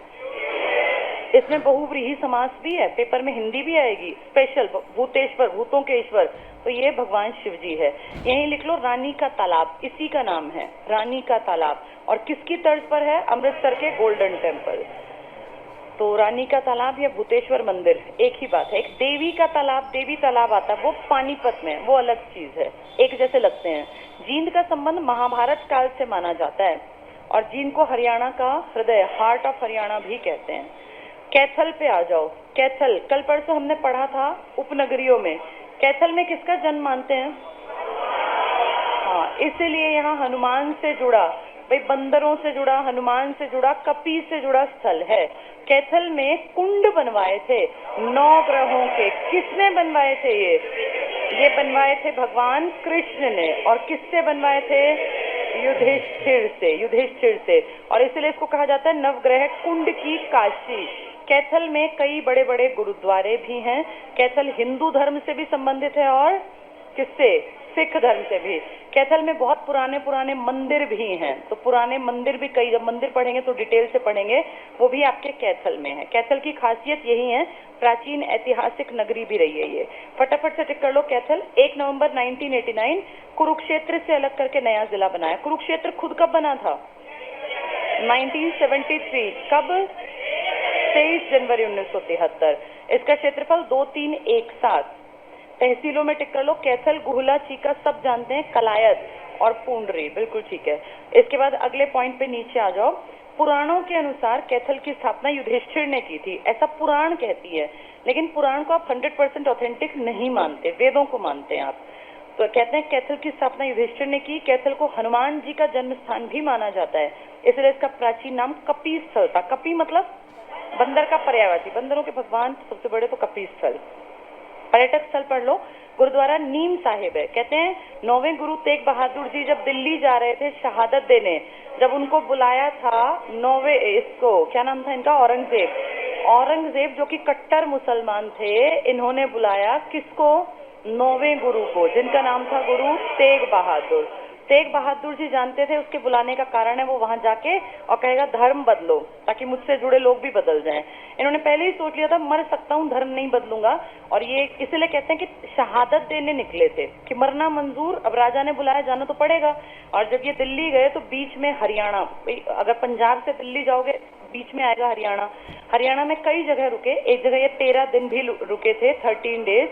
इसमें बहुव्रीहि समास भी है, पेपर में हिंदी भी आएगी स्पेशल, भूतेश्वर, भूतों के ईश्वर, तो ये भगवान शिव जी है। यहीं लिख लो रानी का तालाब, इसी का नाम है रानी का तालाब। और किसकी तर्ज पर है? अमृतसर के गोल्डन टेम्पल। तो रानी का तालाब या भूतेश्वर मंदिर एक ही बात है। एक देवी का तालाब, देवी तालाब आता है, वो पानीपत में, वो अलग चीज है, एक जैसे लगते हैं। जींद का संबंध महाभारत काल से माना जाता है, और जींद को हरियाणा का हृदय, हार्ट ऑफ हरियाणा भी कहते हैं। कैथल पे आ जाओ। कैथल कल परसों हमने पढ़ा था उपनगरियों में। कैथल में किसका जन्म मानते हैं? हाँ, इसीलिए यहाँ हनुमान से जुड़ा, भाई बंदरों से जुड़ा, हनुमान से जुड़ा, कपी से जुड़ा स्थल है। कैथल में कुंड बनवाए थे 9 ग्रहों के। किसने बनवाए थे? ये बनवाए थे भगवान कृष्ण ने। और किससे बनवाए थे? युधिष्ठिर से, युधिष्ठिर से। और इसलिए इसको कहा जाता है नवग्रह कुंड की काशी। कैथल में कई बड़े बड़े गुरुद्वारे भी हैं। कैथल हिंदू धर्म से भी संबंधित है, और किससे? सिख धर्म से भी। कैथल में बहुत पुराने पुराने मंदिर भी हैं, तो पुराने मंदिर भी कई, जब मंदिर पढ़ेंगे तो डिटेल से पढ़ेंगे, वो भी आपके कैथल में है। कैथल की खासियत यही है, प्राचीन ऐतिहासिक नगरी भी रही है ये। फटाफट से टिक कर लो कैथल। 1 नवंबर 1989 कुरुक्षेत्र से अलग करके नया जिला बनाया। कुरुक्षेत्र खुद कब बना था? 1973। कब? 23 जनवरी 1973। इसका क्षेत्रफल 2317। तहसीलों में टिक कर लो, कैथल, गुहला, चीका सब जानते हैं, कलायत और पुंडरी, बिल्कुल ठीक है। इसके बाद अगले पॉइंट पे नीचे आ जाओ। पुराणों के अनुसार कैथल की स्थापना युधिष्ठिर ने की थी, ऐसा पुराण कहती है, लेकिन पुराण को आप 100% ऑथेंटिक नहीं मानते, वेदों को मानते हैं आप। तो कहते हैं कैथल की स्थापना युधिष्ठिर ने की। कैथल को हनुमान जी का जन्म स्थान भी माना जाता है, इसलिए इसका प्राचीन नाम कपी स्थल था। कपी मतलब बंदर का पर्यायवाची, बंदरों के भगवान सबसे बड़े, तो कपी स्थल। पर्यटक स्थल पढ़ लो, गुरुद्वारा नीम साहिब है। कहते हैं 9वें गुरु तेग बहादुर जी जब दिल्ली जा रहे थे शहादत देने, जब उनको बुलाया था 9वें, इसको क्या नाम था इनका, औरंगजेब। औरंगजेब जो कि कट्टर मुसलमान थे, इन्होंने बुलाया किसको? 9वें गुरु को, जिनका नाम था गुरु तेग बहादुर। तेग बहादुर जी जानते थे उसके बुलाने का कारण है, वो वहां जाके और कहेगा धर्म बदलो, ताकि मुझसे जुड़े लोग भी बदल जाएं। इन्होंने पहले ही सोच लिया था मर सकता हूँ, धर्म नहीं बदलूंगा, और ये इसलिए कहते हैं कि शहादत देने निकले थे कि मरना मंजूर, अब राजा ने बुलाया, जाना तो पड़ेगा। और जब ये दिल्ली गए तो बीच में हरियाणा, अगर पंजाब से दिल्ली जाओगे बीच में आएगा हरियाणा। हरियाणा में कई जगह रुके, एक जगह ये 13 दिन भी रुके थे, 13 डेज।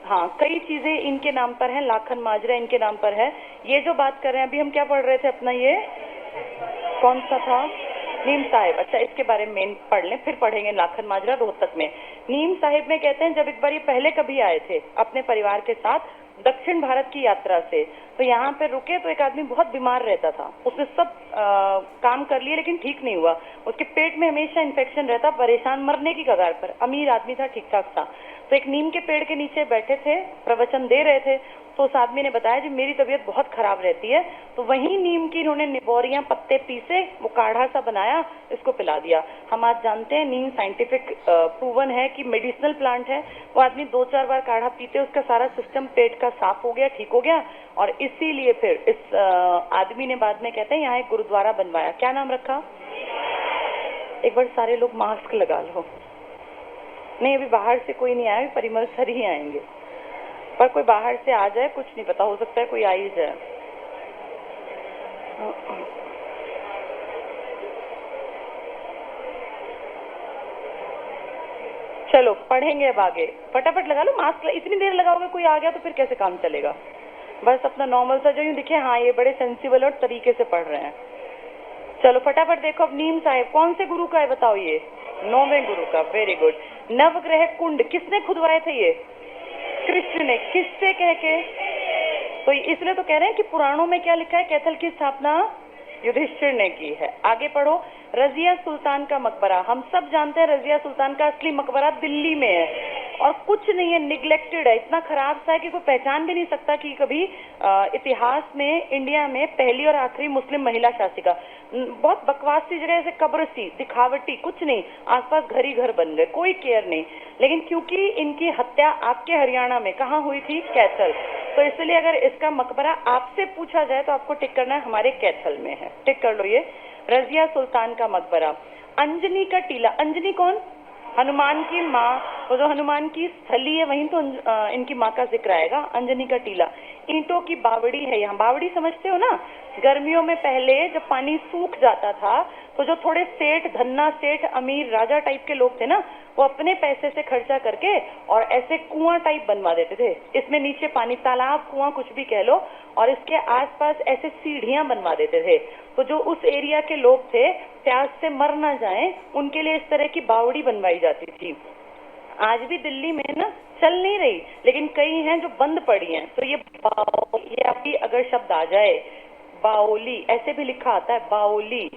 हाँ, कई चीजें इनके नाम पर हैं, लाखन माजरा इनके नाम पर है। ये जो बात कर रहे हैं अभी, हम क्या पढ़ रहे थे अपना, ये कौन सा था? नीम साहिब। अच्छा, इसके बारे में पढ़ लें, फिर पढ़ेंगे लाखन माजरा रोहतक में। नीम साहिब में कहते हैं जब एक बार ये पहले कभी आए थे अपने परिवार के साथ दक्षिण भारत की यात्रा से, तो यहाँ पे रुके तो एक आदमी बहुत बीमार रहता था। उसने सब काम कर लिए लेकिन ठीक नहीं हुआ, उसके पेट में हमेशा इन्फेक्शन रहता, परेशान, मरने की कगार पर। अमीर आदमी था, ठीक ठाक था। तो एक नीम के पेड़ के नीचे बैठे थे, प्रवचन दे रहे थे, तो उस आदमी ने बताया जी मेरी तबीयत बहुत खराब रहती है, तो वहीं नीम की इन्होंने निबोरियां पत्ते पीसे, वो काढ़ा सा बनाया, इसको पिला दिया। हम आज जानते हैं नीम साइंटिफिक प्रूवन है कि मेडिसिनल प्लांट है। वो आदमी 2-4 बार काढ़ा पीते उसका सारा सिस्टम पेट का साफ हो गया, ठीक हो गया। और इसीलिए फिर इस आदमी ने बाद में, कहते हैं, यहाँ एक गुरुद्वारा बनवाया। क्या नाम रखा? एक बार सारे लोग मास्क लगा लो। नहीं, अभी बाहर से कोई नहीं आया, परिमल सर ही आएंगे, पर कोई बाहर से आ जाए कुछ नहीं पता, हो सकता है कोई आ ही जाए। चलो पढ़ेंगे अब आगे। फटाफट लगा लो मास्क, इतनी देर लगाओगे कोई आ गया तो फिर कैसे काम चलेगा। बस अपना नॉर्मल सा जो यूं दिखे, हाँ ये बड़े सेंसिबल और तरीके से पढ़ रहे हैं। चलो फटाफट देखो, अब नीम साहिब कौन से गुरु का है बताओ? ये 9वें गुरु का, वेरी गुड। नवग्रह कुंड किसने खुदवाए थे? ये कृष्ण ने। किससे कह के? तो इसलिए तो कह रहे हैं कि पुराणों में क्या लिखा है, कैथल की स्थापना युधिष्ठिर ने की है। आगे पढ़ो। रजिया सुल्तान का मकबरा, हम सब जानते हैं रजिया सुल्तान का असली मकबरा दिल्ली में है और कुछ नहीं है, निग्लेक्टेड है, इतना खराब सा है कि कोई पहचान भी नहीं सकता कि कभी इतिहास में इंडिया में पहली और आखिरी मुस्लिम महिला शासिका। बहुत बकवास सी जगह, ऐसे कब्र सी, दिखावटी, कुछ नहीं, आसपास घर ही घर बन गए, कोई केयर नहीं। लेकिन क्योंकि इनकी हत्या आपके हरियाणा में कहाँ हुई थी, कैथल, तो इसलिए अगर इसका मकबरा आपसे पूछा जाए तो आपको टिक करना है हमारे कैथल में है। टिक कर लो ये, रजिया सुल्तान का मकबरा। अंजनी का टीला, अंजनी कौन? हनुमान की माँ, वो जो हनुमान की स्थली है वहीं तो इनकी माँ का जिक्र आएगा। अंजनी का टीला, ईंटों की बावड़ी है यहाँ। बावड़ी समझते हो ना, गर्मियों में पहले जब पानी सूख जाता था तो जो थोड़े सेठ, धन्ना सेठ, अमीर राजा टाइप के लोग थे ना, वो अपने पैसे से खर्चा करके और ऐसे कुआं टाइप बनवा देते थे। इसमें नीचे पानी, तालाब, कुआं, कुछ भी कह लो, और इसके आसपास ऐसे सीढ़ियां बनवा देते थे। तो जो उस एरिया के लोग थे, प्यास से मर ना जाएं, उनके लिए इस तरह की बावड़ी बनवाई जाती थी। आज भी दिल्ली में ना चल नहीं रही, लेकिन कई हैं जो बंद पड़ी हैं। तो ये आपकी अगर शब्द आ जाए, बाओली, ऐसे भी लिखा आता है बाओली,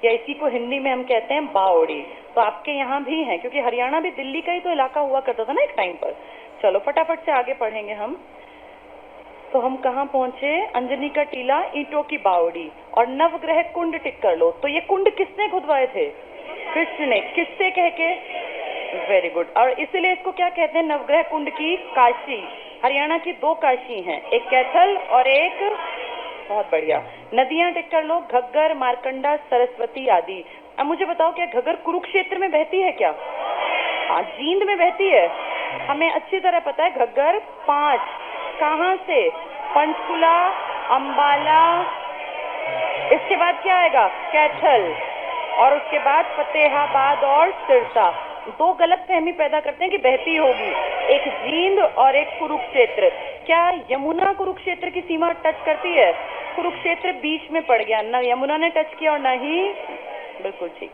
या इसी को हिंदी में हम कहते हैं बावड़ी, तो आपके यहाँ भी है, क्योंकि हरियाणा भी दिल्ली का ही तो इलाका हुआ करता था ना एक टाइम पर। चलो फटाफट से आगे पढ़ेंगे हम। तो हम कहाँ पहुंचे? अंजनी का टीला, ईंटों की बावड़ी और नवग्रह कुंड। टिक कर लो। तो ये कुंड किसने खुदवाए थे? कृष्ण ने। किससे कह के? Very good. और इसीलिए इसको क्या कहते हैं? नवग्रह कुंड की काशी। हरियाणा की 2 काशी हैं, एक कैथल और एक, बहुत बढ़िया। नदियां टिक कर लो, घग्गर, मारकंडा, सरस्वती आदि। अब मुझे बताओ, क्या घग्गर कुरुक्षेत्र में बहती है क्या? हाँ, जींद में बहती है, हमें अच्छी तरह पता है। घग्गर 5, कहाँ से? पंचकुला, अंबाला, इसके बाद क्या आएगा? कैथल, और उसके बाद फतेहाबाद और सिरसा। 2 गलत फहमी पैदा करते हैं कि बहती होगी, एक जींद और एक कुरुक्षेत्र। क्या यमुना कुरुक्षेत्र की सीमा टच करती है? कुरुक्षेत्र बीच में पड़ गया, न यमुना ने टच किया और न ही, बिल्कुल ठीक।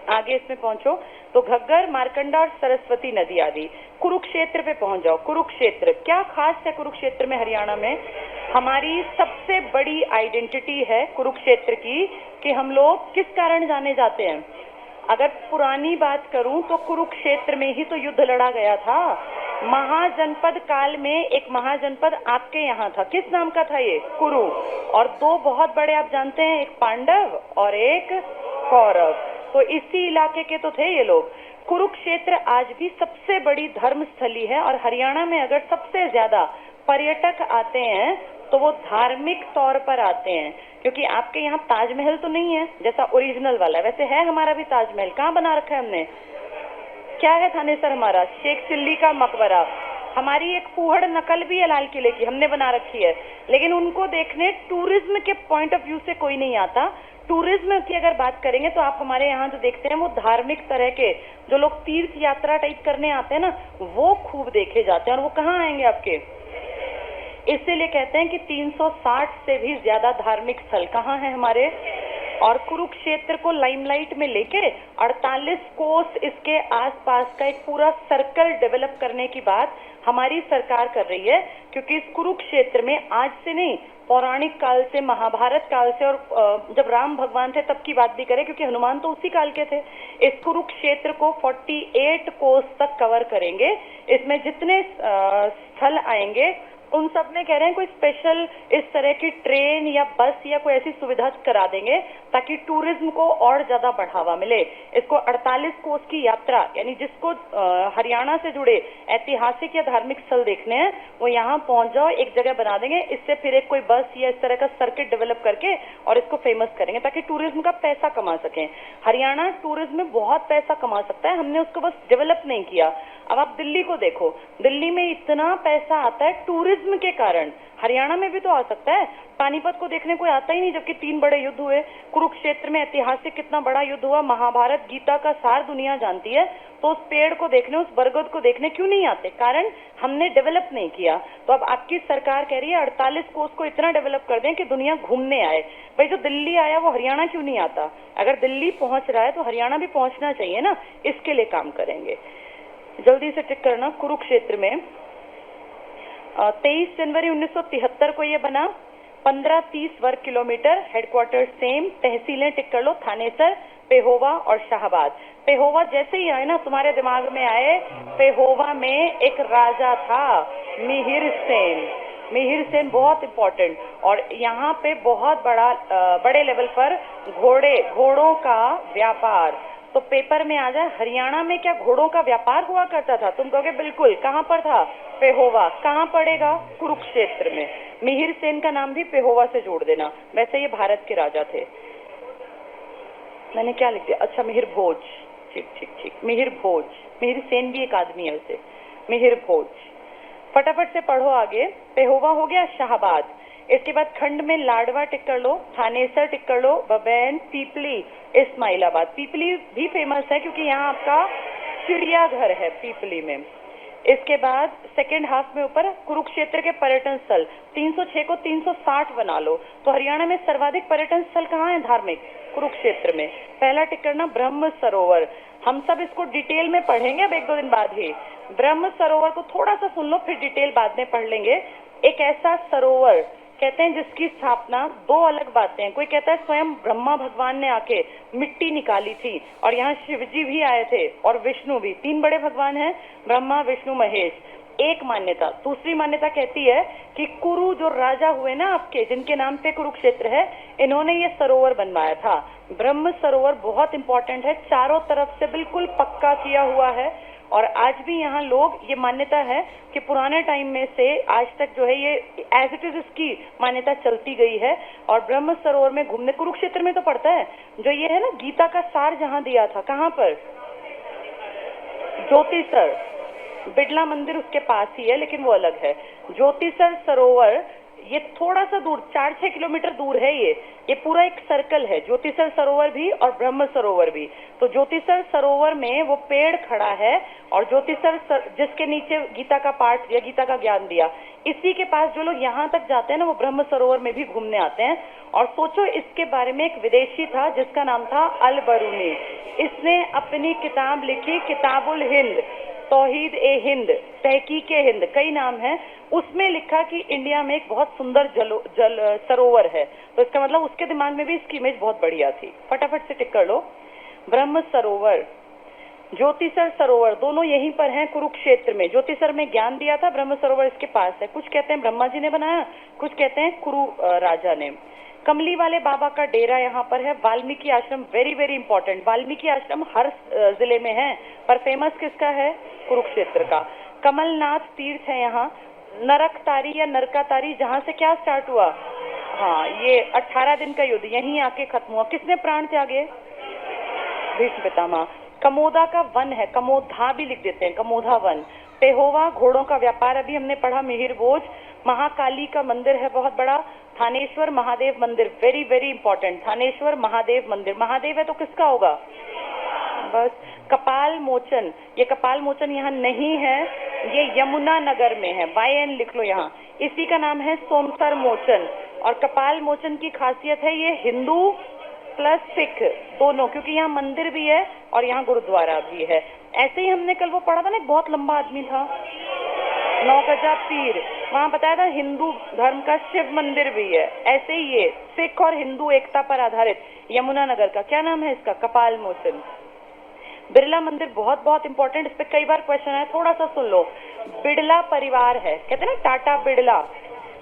आगे इसमें पहुंचो तो घग्गर, मारकंडा और सरस्वती नदी आदि। कुरुक्षेत्र पे पहुंच जाओ। कुरुक्षेत्र क्या खास है? कुरुक्षेत्र में, हरियाणा में हमारी सबसे बड़ी आइडेंटिटी है कुरुक्षेत्र की, कि हम लोग किस कारण जाने जाते हैं। अगर पुरानी बात करूं तो कुरुक्षेत्र में ही तो युद्ध लड़ा गया था। महाजनपद काल में एक महाजनपद आपके यहाँ था, किस नाम का था ये? कुरु। और 2 बहुत बड़े आप जानते हैं, एक पांडव और एक कौरव, तो इसी इलाके के तो थे ये लोग। कुरुक्षेत्र आज भी सबसे बड़ी धर्म स्थली है, और हरियाणा में अगर सबसे ज्यादा पर्यटक आते हैं तो वो धार्मिक तौर पर आते हैं, क्योंकि आपके यहाँ ताजमहल तो नहीं है जैसा ओरिजिनल वाला, वैसे है हमारा भी ताजमहल। कहाँ बना रखा है हमने? क्या है थानेसर हमारा? शेख चिल्ली का मकबरा। हमारी एक फूहड़ नकल भी है लाल किले की, हमने बना रखी है। लेकिन उनको देखने टूरिज्म के पॉइंट ऑफ व्यू से कोई नहीं आता। टूरिज्म की अगर बात करेंगे तो आप हमारे यहाँ जो देखते हैं वो धार्मिक तरह के, जो लोग तीर्थ यात्रा टाइप करने आते हैं ना, वो खूब देखे जाते हैं। और वो कहाँ आएंगे आपके? इसीलिए कहते हैं कि 360 से भी ज्यादा धार्मिक स्थल कहाँ है हमारे। और कुरुक्षेत्र को लाइमलाइट में लेके 48 कोस इसके आसपास का एक पूरा सर्कल डेवलप करने की बात हमारी सरकार कर रही है, क्योंकि इस कुरुक्षेत्र में आज से नहीं, पौराणिक काल से, महाभारत काल से, और जब राम भगवान थे तब की बात भी करें, क्योंकि हनुमान तो उसी काल के थे। इस कुरुक्षेत्र को 48 कोस तक कवर करेंगे। इसमें जितने स्थल आएंगे उन सब में कह रहे हैं कोई स्पेशल इस तरह की ट्रेन या बस या कोई ऐसी सुविधा करा देंगे ताकि टूरिज्म को और ज्यादा बढ़ावा मिले। इसको 48 कोस की यात्रा, यानी जिसको हरियाणा से जुड़े ऐतिहासिक या धार्मिक स्थल देखने हैं वो यहाँ पहुंच जाओ, एक जगह बना देंगे। इससे फिर एक कोई बस या इस तरह का सर्किट डेवलप करके और इसको फेमस करेंगे ताकि टूरिज्म का पैसा कमा सकें। हरियाणा टूरिज्म में बहुत पैसा कमा सकता है, हमने उसको बस डेवलप नहीं किया। अब आप दिल्ली को देखो, दिल्ली में इतना पैसा आता है टूरिज्म के कारण, हरियाणा में भी तो आ सकता है। पानीपत को देखने कोई आता ही नहीं, जबकि 3 बड़े युद्ध हुए। कुरुक्षेत्र में ऐतिहासिक कितना बड़ा युद्ध हुआ, महाभारत गीता का सार दुनिया जानती है। तो उस पेड़ को देखने, उस बरगद को देखने क्यों नहीं आते? कारण हमने डेवलप नहीं किया। तो अब आपकी सरकार कह रही है 48 कोस को इतना डेवलप कर दें कि दुनिया घूमने आए। भाई जो दिल्ली आया वो हरियाणा क्यों नहीं आता? अगर दिल्ली पहुंच रहा है तो हरियाणा भी पहुंचना चाहिए ना, इसके लिए काम करेंगे। जल्दी से टिक करना। कुरुक्षेत्र में 23 जनवरी 1973 को ये बना। 15-30 वर्ग किलोमीटर, हेडक्वार्टर सेम, तहसीलें टिक कर लो, थानेसर, पेहोवा और शाहबाद। पेहोवा जैसे ही आए ना तुम्हारे दिमाग में आए, पेहोवा में एक राजा था, मिहिर सेन। मिहिर सेन बहुत इंपॉर्टेंट, और यहाँ पे बहुत बड़े लेवल पर घोड़ों का व्यापार। तो पेपर में आ जाए, हरियाणा में क्या घोड़ों का व्यापार हुआ करता था? तुम कहोगे बिल्कुल। कहाँ पर था? पेहोवा। कहाँ पड़ेगा? कुरुक्षेत्र में। मिहिर सेन का नाम भी पेहोवा से जोड़ देना। वैसे ये भारत के राजा थे। मैंने क्या लिख दिया? अच्छा, मिहिर भोज। ठीक ठीक ठीक, मिहिर भोज। मिहिर सेन भी एक आदमी है वैसे। मिहिर भोज। फटाफट से पढ़ो आगे। पेहोवा हो गया, शाहबाद। इसके बाद खंड में लाडवा टिक कर लो, थानेसर टिक कर लो, बबैन, पीपली, इस्माइलाबाद। पीपली भी फेमस है क्योंकि यहाँ आपका चिड़ियाघर है पीपली में। इसके बाद सेकेंड हाफ में ऊपर कुरुक्षेत्र के पर्यटन स्थल 306 को 360 बना लो। तो हरियाणा में सर्वाधिक पर्यटन स्थल कहाँ है धार्मिक? कुरुक्षेत्र में। पहला टिक करना ब्रह्म सरोवर। हम सब इसको डिटेल में पढ़ेंगे अब 1-2 दिन बाद ही। ब्रह्म सरोवर को थोड़ा सा सुन लो, फिर डिटेल बाद में पढ़ लेंगे। एक ऐसा सरोवर कहते हैं जिसकी स्थापना, 2 अलग बातें हैं। कोई कहता है स्वयं ब्रह्मा भगवान ने आके मिट्टी निकाली थी, और यहाँ शिवजी भी आए थे और विष्णु भी। 3 बड़े भगवान हैं, ब्रह्मा विष्णु महेश। एक मान्यता। दूसरी मान्यता कहती है कि कुरु जो राजा हुए ना आपके, जिनके नाम पे कुरुक्षेत्र है, इन्होंने ये सरोवर बनवाया था। ब्रह्म सरोवर बहुत इंपॉर्टेंट है, चारों तरफ से बिल्कुल पक्का किया हुआ है। और आज भी यहाँ लोग, ये मान्यता है कि पुराने टाइम में से आज तक जो है ये एज इट इज इसकी मान्यता चलती गई है। और ब्रह्म सरोवर में घूमने, कुरुक्षेत्र में तो पड़ता है, जो ये है ना गीता का सार जहाँ दिया था, कहाँ पर? ज्योतिसर। बिड़ला मंदिर उसके पास ही है, लेकिन वो अलग है। ज्योतिसर सरोवर ये थोड़ा सा दूर, 4-6 किलोमीटर दूर है। ये पूरा एक सर्कल है, ज्योतिसर सरोवर भी और ब्रह्म सरोवर भी। तो ज्योतिसर सरोवर में वो पेड़ खड़ा है, और ज्योतिसर जिसके नीचे गीता का पाठ या गीता का ज्ञान दिया, इसी के पास जो लोग यहाँ तक जाते हैं ना, वो ब्रह्म सरोवर में भी घूमने आते हैं। और सोचो, इसके बारे में एक विदेशी था जिसका नाम था अल बरूनी। इसने अपनी किताब लिखी, किताबुल हिंद, तौहीद ए हिंद, तहकीक ए हिंद, कई नाम है। उसमें लिखा कि इंडिया में एक बहुत सुंदर जल सरोवर है। तो इसका मतलब उसके दिमाग में भी इसकी इमेज बहुत बढ़िया थी। फटाफट से टिक कर लो। ब्रह्म सरोवर, ज्योतिसर सरोवर, दोनों यहीं पर हैं कुरुक्षेत्र में। ज्योतिसर में ज्ञान दिया था, ब्रह्म सरोवर इसके पास है। कुछ कहते हैं ब्रह्मा जी ने बनाया, कुछ कहते हैं कुरु राजा ने। कमली वाले बाबा का डेरा यहाँ पर है। वाल्मीकि आश्रम, वेरी वेरी इंपॉर्टेंट। वाल्मीकि आश्रम हर जिले में है, पर फेमस किसका है? कुरुक्षेत्र का। कमलनाथ तीर्थ है यहाँ। नरकतारी या नरकातारी, जहाँ से क्या स्टार्ट हुआ? हाँ, ये 18 दिन का युद्ध यहीं आके खत्म हुआ। किसने प्राण त्यागे? भीष्म पितामह। कमोदा का वन है, कमोधा भी लिख देते हैं, कमोधा वन। पेहोवा, घोड़ों का व्यापार अभी हमने पढ़ा। मिहिर भोज। महाकाली का मंदिर है बहुत बड़ा। थानेश्वर महादेव मंदिर, very very important. Thaneshwar Mahadev मंदिर, महादेव है तो किसका होगा? बस। कपाल मोचन, ये कपाल मोचन यहाँ नहीं है, ये यमुना नगर में है। YN लिख लो यहाँ। इसी का नाम है सोमसर मोचन। और कपाल मोचन की खासियत है, ये हिंदू प्लस सिख दोनों, क्योंकि यहाँ मंदिर भी है और यहाँ गुरुद्वारा भी है। ऐसे ही हमने कल वो पढ़ा था ना, एक बहुत लंबा आदमी था, 9 गजा पीर, वहाँ बताया था हिंदू धर्म का शिव मंदिर भी है। ऐसे ही ये सिख और हिंदू एकता पर आधारित यमुना नगर का, क्या नाम है इसका? कपाल मोचन। बिरला मंदिर बहुत बहुत इंपॉर्टेंट, इस पे कई बार क्वेश्चन है, थोड़ा सा सुन लो। बिड़ला परिवार है, कहते हैं ना टाटा बिड़ला,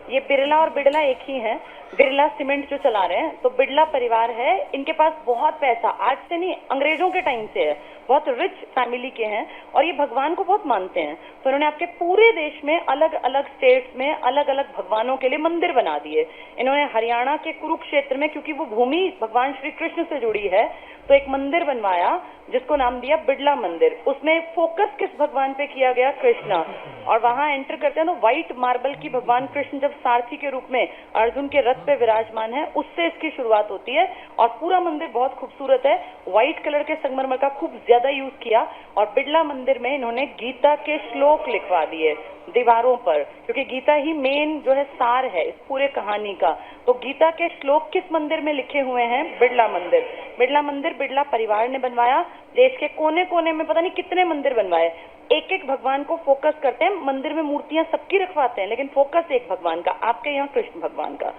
ये बिरला और बिड़ला एक ही है। बिरला सीमेंट जो चला रहे हैं, तो बिड़ला परिवार है। इनके पास बहुत पैसा, आज से नहीं अंग्रेजों के टाइम से है, बहुत रिच फैमिली के हैं, और ये भगवान को बहुत मानते हैं। तो इन्होंने आपके पूरे देश में अलग अलग स्टेट्स में अलग अलग भगवानों के लिए मंदिर बना दिए। इन्होंने हरियाणा के कुरुक्षेत्र में, क्योंकि वो भूमि भगवान श्री कृष्ण से जुड़ी है, तो एक मंदिर बनवाया जिसको नाम दिया बिड़ला मंदिर। उसमें फोकस किस भगवान पे किया गया? कृष्णा। और वहां एंटर करते हैं तो व्हाइट मार्बल की भगवान कृष्ण जब सारथी के रूप में अर्जुन के रथ पे विराजमान है, उससे इसकी शुरुआत होती है। और पूरा मंदिर बहुत खूबसूरत है, व्हाइट कलर के संगमरमर का खूब ज्यादा यूज किया और बिड़ला मंदिर में इन्होंने गीता के श्लोक लिखवा दिए दीवारों पर, क्योंकि गीता ही मेन जो है सार है इस पूरे कहानी का। तो गीता के श्लोक किस मंदिर में लिखे हुए हैं? बिड़ला मंदिर। बिड़ला मंदिर बिड़ला परिवार ने बनवाया। देश के कोने कोने में पता नहीं कितने मंदिर बनवाए। एक एक भगवान को फोकस करते हैं, मंदिर में मूर्तियां सबकी रखवाते हैं, लेकिन फोकस एक भगवान का, आपके यहाँ कृष्ण भगवान का।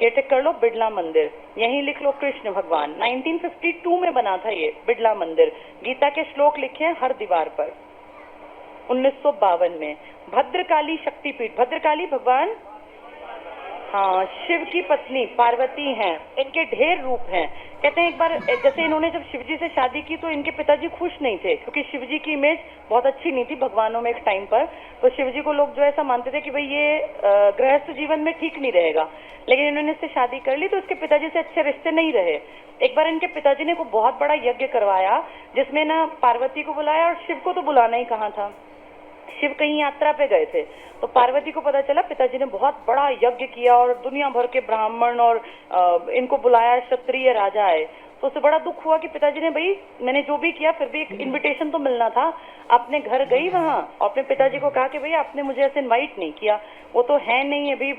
ये टिक कर लो बिड़ला मंदिर, यहीं लिख लो कृष्ण भगवान। 1952 में बना था ये बिड़ला मंदिर। गीता के श्लोक लिखे हैं हर दीवार पर। 1952 में भद्रकाली शक्तिपीठ, भद्रकाली भगवान हाँ शिव की पत्नी पार्वती हैं, इनके ढेर रूप हैं। कहते हैं एक बार जैसे इन्होंने जब शिवजी से शादी की तो इनके पिताजी खुश नहीं थे, क्योंकि शिवजी की इमेज बहुत अच्छी नहीं थी भगवानों में एक टाइम पर। तो शिवजी को लोग जो ऐसा मानते थे कि भाई ये गृहस्थ जीवन में ठीक नहीं रहेगा, लेकिन इन्होंने इससे शादी कर ली तो इसके पिताजी से अच्छे रिश्ते नहीं रहे। एक बार इनके पिताजी ने को बहुत बड़ा यज्ञ करवाया, जिसमें ना पार्वती को बुलाया और शिव को तो बुलाना ही कहाँ था। शिव कहीं यात्रा पे गए थे, तो पार्वती को पता चला पिताजी ने बहुत बड़ा यज्ञ किया और दुनिया भर के ब्राह्मण और इनको बुलाया, क्षत्रिय राजा आए। तो उसे बड़ा दुख हुआ कि पिताजी ने, भाई मैंने जो भी किया फिर भी एक इनविटेशन तो मिलना था। अपने घर गई वहां और अपने पिताजी को कहा कि भाई आपने मुझे ऐसे इनवाइट नहीं किया, वो तो है नहीं अभी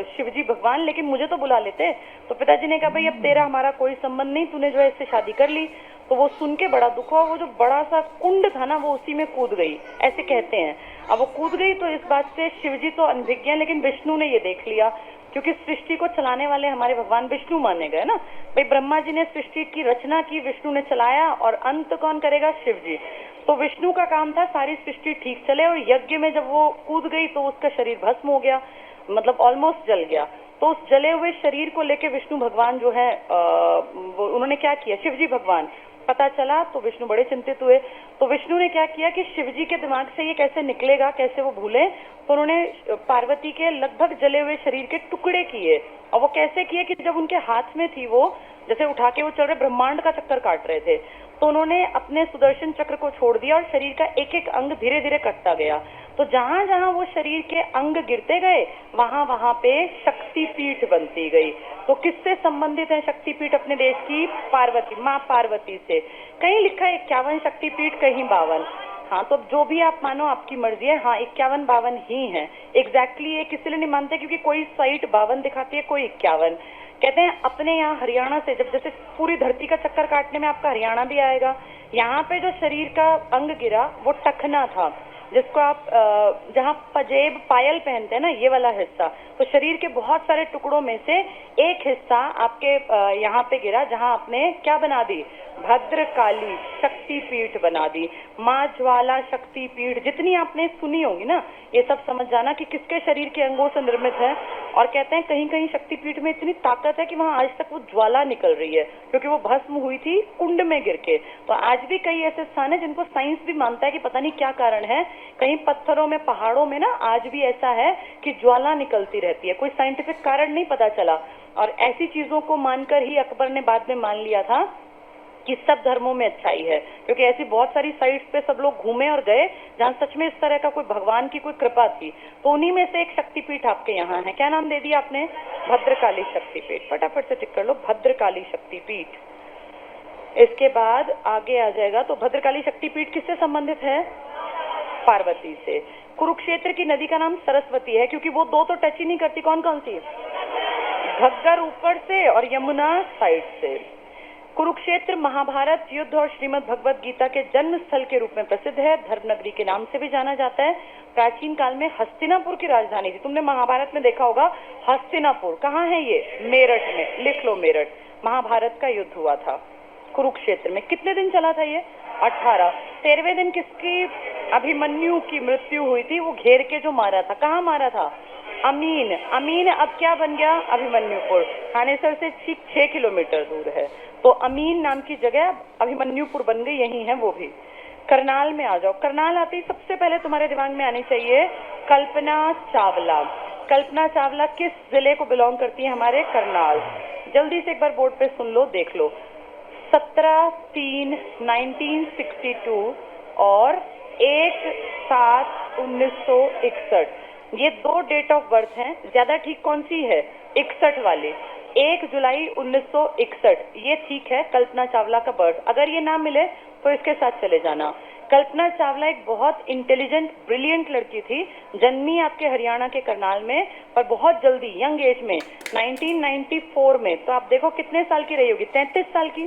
शिवजी भगवान, लेकिन मुझे तो बुला लेते। तो पिताजी ने कहा भाई अब तेरा हमारा कोई संबंध नहीं, तूने जो है इससे शादी कर ली। तो वो सुन के बड़ा दुख हुआ। वो जो बड़ा सा कुंड था ना वो उसी में कूद गई, ऐसे कहते हैं। अब वो कूद गई तो इस बात से शिवजी तो अनभिज्ञ हैं, लेकिन विष्णु ने ये देख लिया, क्योंकि सृष्टि को चलाने वाले हमारे भगवान विष्णु माने गए ना। भाई ब्रह्मा जी ने सृष्टि की रचना की, विष्णु ने चलाया, और अंत कौन करेगा? शिव जी। तो विष्णु का काम था सारी सृष्टि ठीक चले, और यज्ञ में जब वो कूद गई तो उसका शरीर भस्म हो गया, मतलब ऑलमोस्ट जल गया। तो उस जले हुए शरीर को लेके विष्णु भगवान जो है वो उन्होंने क्या किया, शिवजी भगवान पता चला तो विष्णु बड़े चिंतित हुए। तो विष्णु ने क्या किया कि शिवजी के दिमाग से ये कैसे निकलेगा, कैसे वो भूले। तो उन्होंने पार्वती के लगभग जले हुए शरीर के टुकड़े किए। और वो कैसे किए कि जब उनके हाथ में थी वो, जैसे उठा के वो चल रहे ब्रह्मांड का चक्कर काट रहे थे, तो उन्होंने अपने सुदर्शन चक्र को छोड़ दिया और शरीर का एक एक अंग धीरे धीरे कटता गया। तो जहां जहां वो शरीर के अंग गिरते गए वहां वहां पे शक्तिपीठ बनती गई। तो किससे संबंधित है शक्तिपीठ अपने देश की? पार्वती, माँ पार्वती से। कहीं लिखा है 51 शक्तिपीठ, कहीं 52। हाँ तो जो भी आप मानो आपकी मर्जी है। हाँ 51-52 ही है एग्जैक्टली। ये किसी नहीं मानते क्योंकि कोई साइट 52 दिखाती है, कोई 51। कहते हैं अपने यहाँ हरियाणा से जब जैसे पूरी धरती का चक्कर काटने में आपका हरियाणा भी आएगा, यहाँ पे जो शरीर का अंग गिरा वो टखना था, जिसको आप जहाँ पजेब पायल पहनते हैं ना, ये वाला हिस्सा। तो शरीर के बहुत सारे टुकड़ों में से एक हिस्सा आपके यहाँ पे गिरा, जहाँ आपने क्या बना दी? भद्रकाली शक्तिपीठ बना दी। माँ ज्वाला शक्तिपीठ जितनी आपने सुनी होगी ना, ये सब समझ जाना कि किसके शरीर के अंगों से निर्मित है। और कहते हैं कहीं कहीं शक्तिपीठ में इतनी ताकत है कि वहाँ आज तक वो ज्वाला निकल रही है, क्योंकि वो भस्म हुई थी कुंड में गिर के। तो आज भी कई ऐसे स्थान है जिनको साइंस भी मानता है कि पता नहीं क्या कारण है, कहीं पत्थरों में, पहाड़ों में ना आज भी ऐसा है कि ज्वाला निकलती रहती है। कोई साइंटिफिक कारण नहीं पता चला। और ऐसी चीजों को मानकर ही अकबर ने बाद में मान लिया था कि सब धर्मों में अच्छाई है, क्योंकि ऐसी बहुत सारी साइट्स पे सब लोग घूमे और गए जहाँ सच में इस तरह का कोई भगवान की कोई कृपा थी। तो उन्हीं में से एक शक्तिपीठ आपके यहाँ है। क्या नाम दे दिया आपने? भद्रकाली शक्तिपीठ। फटाफट से टिक कर लो, भद्रकाली शक्तिपीठ। इसके बाद आगे आ जाएगा। तो भद्रकाली शक्तिपीठ किससे संबंधित है? पार्वती से। कुरुक्षेत्र की नदी का नाम सरस्वती है, क्योंकि वो दो तो टच ही नहीं करती। कौन कौन सी? घग्गर ऊपर से और यमुना साइड से। कुरुक्षेत्र महाभारत युद्ध और श्रीमद् भगवत गीता के जन्म स्थल के रूप में प्रसिद्ध है। धर्मनगरी के नाम से भी जाना जाता है। प्राचीन काल में हस्तिनापुर की राजधानी थी। तुमने महाभारत में देखा होगा हस्तिनापुर कहाँ है? ये मेरठ में। लिख लो मेरठ। महाभारत का युद्ध हुआ था कुरुक्षेत्र में। कितने दिन चला था ये? 18। 13वें दिन किसकी? अभिमन्यु की मृत्यु हुई थी। वो घेर के जो मारा था, कहाँ मारा था? अमीन। अमीन अब क्या बन गया? अभिमन्युपुर। थानेसर से ठीक 6 किलोमीटर दूर है। तो अमीन नाम की जगह अभिमन्युपुर बन गई, यही है वो भी। करनाल में आ जाओ। करनाल आते ही सबसे पहले तुम्हारे दिमाग में आनी चाहिए कल्पना चावला। कल्पना चावला किस जिले को बिलोंग करती है? हमारे करनाल। जल्दी से एक बार बोर्ड पे सुन लो, देख लो। 17/3/1962 और 1/7/1961, ये दो डेट ऑफ बर्थ हैं। ज्यादा ठीक कौन सी है? 61 वाली। 1 जुलाई 1961 ये ठीक है कल्पना चावला का बर्थ। अगर ये ना मिले तो इसके साथ चले जाना। कल्पना चावला एक बहुत इंटेलिजेंट ब्रिलियंट लड़की थी, जन्मी आपके हरियाणा के करनाल में, पर बहुत जल्दी यंग एज में 1994 में, तो आप देखो कितने साल की रही होगी, 33 साल की,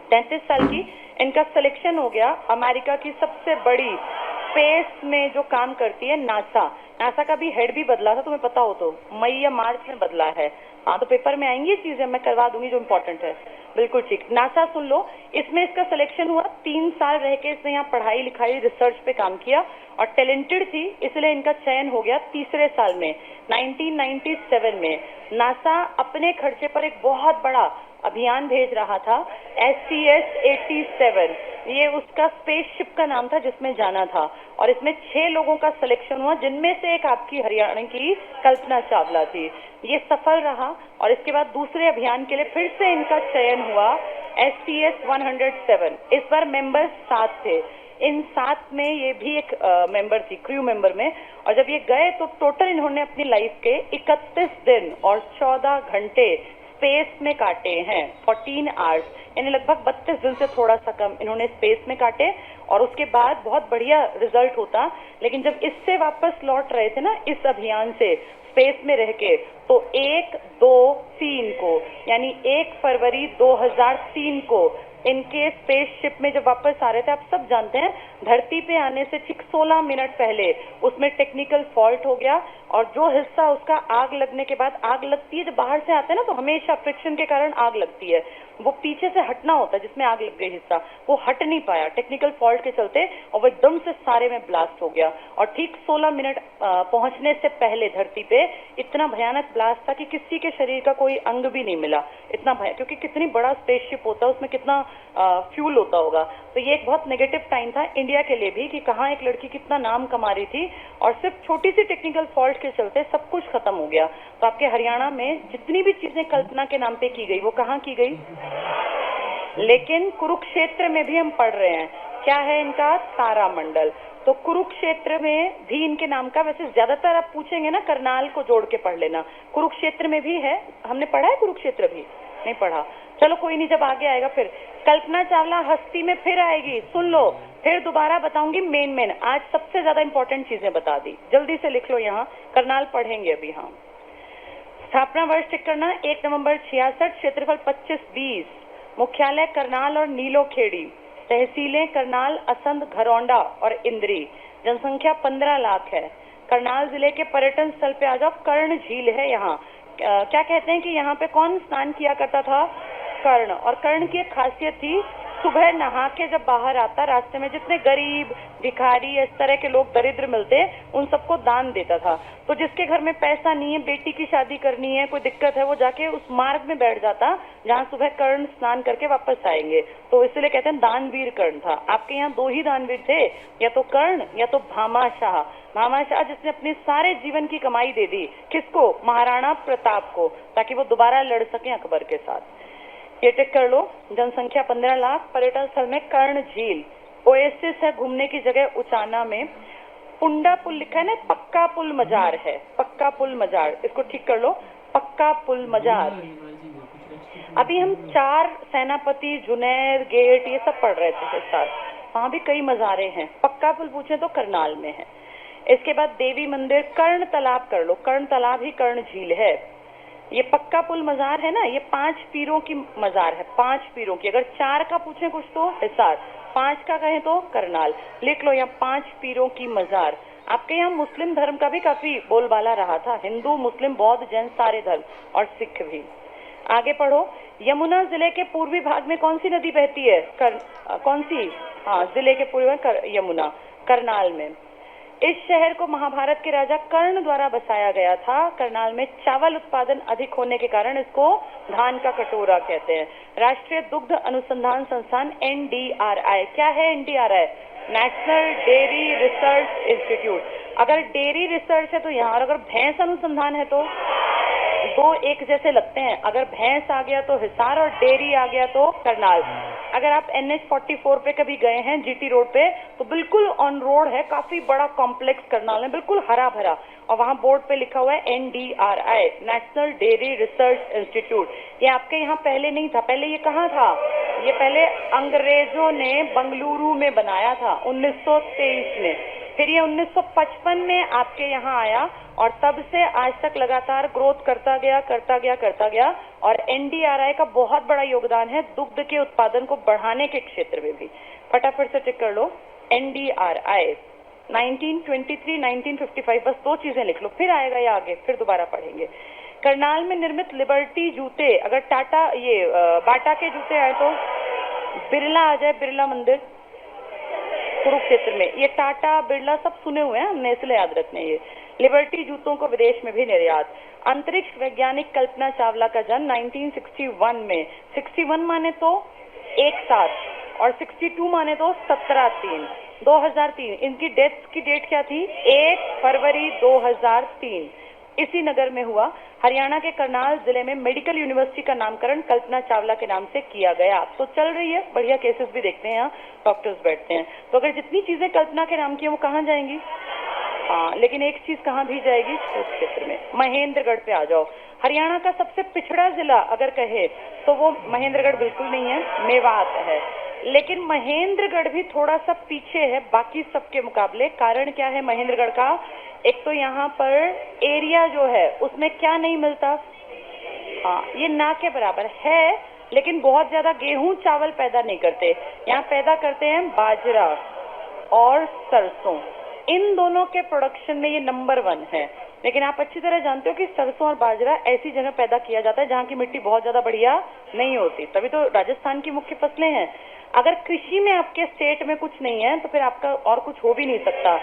33 साल की इनका सिलेक्शन हो गया अमेरिका की सबसे बड़ी स्पेस में जो काम करती है नासा। नासा का भी हेड भी बदला था, तुम्हें पता हो तो, मई या मार्च में बदला है। हाँ, तो पेपर में आएंगी चीजें, मैं करवा दूंगी जो इम्पोर्टेंट है। बिल्कुल ठीक, नासा सुन लो। इसमें इसका सिलेक्शन हुआ, 3 साल रह के इसने यहाँ पढ़ाई लिखाई रिसर्च पे काम किया और टैलेंटेड थी, इसलिए इनका चयन हो गया तीसरे साल में 1997 में। नासा अपने खर्चे पर एक बहुत बड़ा अभियान भेज रहा था, SCS-87, ये उसका स्पेसशिप का नाम था जिसमें जाना था, और इसमें 6 लोगों का सिलेक्शन हुआ, जिनमें से एक आपकी हरियाणा की कल्पना चावला थी। ये सफल रहा और इसके बाद दूसरे अभियान के लिए फिर से इनका चयन हुआ, SCS-107। इस बार मेंबर 7 थे, इन 7 में ये भी एक मेंबर थी, क्रू मेंबर में। और जब ये गए तो टोटल इन्होंने अपनी लाइफ के 31 दिन और 14 घंटे स्पेस में काटे हैं, 14 आवर्स, यानी लगभग 32 दिन से थोड़ा सा कम इन्होंने स्पेस में काटे। और उसके बाद बहुत बढ़िया रिजल्ट होता, लेकिन जब इससे वापस लौट रहे थे ना इस अभियान से स्पेस में रह के, तो 1-2-3 को, यानी 1 फरवरी 2003 को इनके स्पेसशिप में जब वापस आ रहे थे, आप सब जानते हैं धरती पे आने से ठीक 16 मिनट पहले उसमें टेक्निकल फॉल्ट हो गया, और जो हिस्सा उसका आग लगने के बाद, आग लगती है जब बाहर से आते हैं ना तो हमेशा फ्रिक्शन के कारण आग लगती है, वो पीछे से हटना होता है जिसमें आग लग गई हिस्सा, वो हट नहीं पाया टेक्निकल फॉल्ट के चलते, और वो एकदम से सारे में ब्लास्ट हो गया। और ठीक 16 मिनट पहुंचने से पहले धरती पे इतना भयानक ब्लास्ट था कि किसी के शरीर का कोई अंग भी नहीं मिला, इतना भयानक, क्योंकि कितनी बड़ा स्पेसशिप होता है, उसमें कितना फ्यूल होता होगा। तो ये एक बहुत नेगेटिव टाइम था इंडिया के लिए भी, कि कहाँ एक लड़की कितना नाम कमा रही थी और सिर्फ छोटी सी टेक्निकल फॉल्ट के चलते सब कुछ खत्म हो गया। तो आपके हरियाणा में जितनी भी चीजें कल्पना के नाम पे की गई, वो कहाँ की गई? लेकिन कुरुक्षेत्र में भी हम पढ़ रहे हैं, क्या है इनका? तारामंडल। तो कुरुक्षेत्र में भी इनके नाम का, वैसे ज्यादातर आप पूछेंगे ना करनाल को जोड़ के पढ़ लेना, कुरुक्षेत्र में भी है, हमने पढ़ा है कुरुक्षेत्र भी? नहीं पढ़ा, चलो कोई नहीं, जब आगे आएगा फिर। कल्पना चावला हस्ती में फिर आएगी, सुन लो, फिर दोबारा बताऊंगी मेन। आज सबसे ज्यादा इंपॉर्टेंट चीजें बता दी, जल्दी से लिख लो, यहाँ करनाल पढ़ेंगे अभी। हाँ, स्थापना वर्ष चेक करना, 1 नवंबर 66, क्षेत्रफल 25-20, मुख्यालय करनाल और नीलोखेड़ी, तहसीलें करनाल, असंध, घरौंडा और इंद्री, जनसंख्या 15 लाख है। करनाल जिले के पर्यटन स्थल पे आ जाओ, कर्ण झील है यहाँ। क्या कहते हैं कि यहाँ पे कौन स्नान किया करता था? कर्ण। और कर्ण की एक खासियत थी, सुबह नहा के जब बाहर आता, रास्ते में जितने गरीब, भिखारी, इस तरह के लोग दरिद्र मिलते, उन सबको दान देता था। तो जिसके घर में पैसा नहीं है, बेटी की शादी करनी है, कोई दिक्कत है, वो जाके उस मार्ग में बैठ जाता जहाँ सुबह कर्ण स्नान करके वापस आएंगे, तो इसलिए कहते हैं दानवीर कर्ण था। आपके यहाँ 2 ही दानवीर थे, या तो कर्ण या तो भामाशाह। भामाशाह जिसने अपने सारे जीवन की कमाई दे दी, किसको? महाराणा प्रताप को, ताकि वो दोबारा लड़ सके अकबर के साथ। ये टिक कर लो, जनसंख्या 15 लाख, पर्यटन स्थल में कर्ण झील, ओएसिस है घूमने की जगह उचाना में, पुंडा पुल लिखा है ना, पक्का पुल मजार है, पक्का पुल मजार, इसको ठीक कर लो, पक्का पुल मजार। अभी हम 4 सेनापति, जुनैर, गेट, ये सब पढ़ रहे थे इस साल, वहाँ भी कई मजारे हैं। पक्का पुल पूछे तो करनाल में है। इसके बाद देवी मंदिर, कर्ण तालाब कर लो, कर्ण तालाब ही कर्ण झील है। ये पक्का पुल मजार है ना, ये 5 पीरों की मजार है, 5 पीरों की। अगर 4 का पूछे कुछ तो हिसार, 5 का कहें तो करनाल। लिख लो यहाँ 5 पीरों की मजार। आपके यहाँ मुस्लिम धर्म का भी काफी बोलबाला रहा था, हिंदू, मुस्लिम, बौद्ध, जैन, सारे धर्म, और सिख भी। आगे पढ़ो, यमुना जिले के पूर्वी भाग में कौन सी नदी बहती है? कौन सी? हाँ, जिले के पूर्वी में यमुना, करनाल में। इस शहर को महाभारत के राजा कर्ण द्वारा बसाया गया था। करनाल में चावल उत्पादन अधिक होने के कारण इसको धान का कटोरा कहते हैं। राष्ट्रीय दुग्ध अनुसंधान संस्थान NDRI, क्या है NDRI? National dairy research institute. अगर डेयरी रिसर्च है तो यहाँ, और अगर भैंस अनुसंधान है तो दो एक जैसे लगते हैं। अगर भैंस आ गया तो हिसार और डेयरी आ गया तो करनाल। अगर आप NH44 पे कभी गए हैं GT रोड पे, तो बिल्कुल ऑन रोड है, काफी बड़ा कॉम्प्लेक्स करनाल है, बिल्कुल हरा भरा, और वहां बोर्ड पे लिखा हुआ है NDRI, national dairy research institute. ये आपके यहाँ पहले नहीं था। पहले ये कहाँ था? ये पहले अंग्रेजों ने बंगलुरु में बनाया था 1923 में। फिर ये 1955 में आपके यहाँ आया, और तब से आज तक लगातार ग्रोथ करता गया करता गया करता गया। और NDRI का बहुत बड़ा योगदान है दुग्ध के उत्पादन को बढ़ाने के क्षेत्र में भी। फटाफट से टिक कर लो NDRI 1923 1955, बस दो चीजें लिख लो, फिर आएगा ये आगे, फिर दोबारा पढ़ेंगे। करनाल में निर्मित लिबर्टी जूते, अगर टाटा ये बाटा के जूते आए तो बिरला आ जाए, बिरला मंदिर कुरुक्षेत्र में। ये टाटा बिरला सब सुने हुए हैं हमने, इसलिए याद रखने। ये लिबर्टी जूतों को विदेश में भी निर्यात। अंतरिक्ष वैज्ञानिक कल्पना चावला का जन्म 1961 में। 61 माने तो एक साथ, और 62 माने तो 17/3 2003। इनकी डेथ की डेट क्या थी? 1 फरवरी 2003, इसी नगर में हुआ। हरियाणा के करनाल जिले में मेडिकल यूनिवर्सिटी का नामकरण कल्पना चावला के नाम से किया गया। तो चल रही है, बढ़िया केसेस भी देखते हैं, यहाँ डॉक्टर्स बैठते हैं। तो अगर जितनी चीजें कल्पना के नाम की वो कहाँ जाएंगी? हाँ, लेकिन एक चीज कहाँ भी जाएगी? उस क्षेत्र में। महेंद्रगढ़ पे आ जाओ। हरियाणा का सबसे पिछड़ा जिला अगर कहे तो वो महेंद्रगढ़ बिल्कुल नहीं है, मेवात है। लेकिन महेंद्रगढ़ भी थोड़ा सा पीछे है बाकी सबके मुकाबले। कारण क्या है महेंद्रगढ़ का? एक तो यहाँ पर एरिया जो है उसमें क्या नहीं मिलता, हाँ, ये ना के बराबर है, लेकिन बहुत ज्यादा गेहूं चावल पैदा नहीं करते। यहाँ पैदा करते हैं बाजरा और सरसों। इन दोनों के प्रोडक्शन में ये नंबर 1 है। लेकिन आप अच्छी तरह जानते हो कि सरसों और बाजरा ऐसी जगह पैदा किया जाता है जहाँ की मिट्टी बहुत ज्यादा बढ़िया नहीं होती, तभी तो राजस्थान की मुख्य फसलें हैं। अगर कृषि में आपके स्टेट में कुछ नहीं है तो फिर आपका और कुछ हो भी नहीं सकता।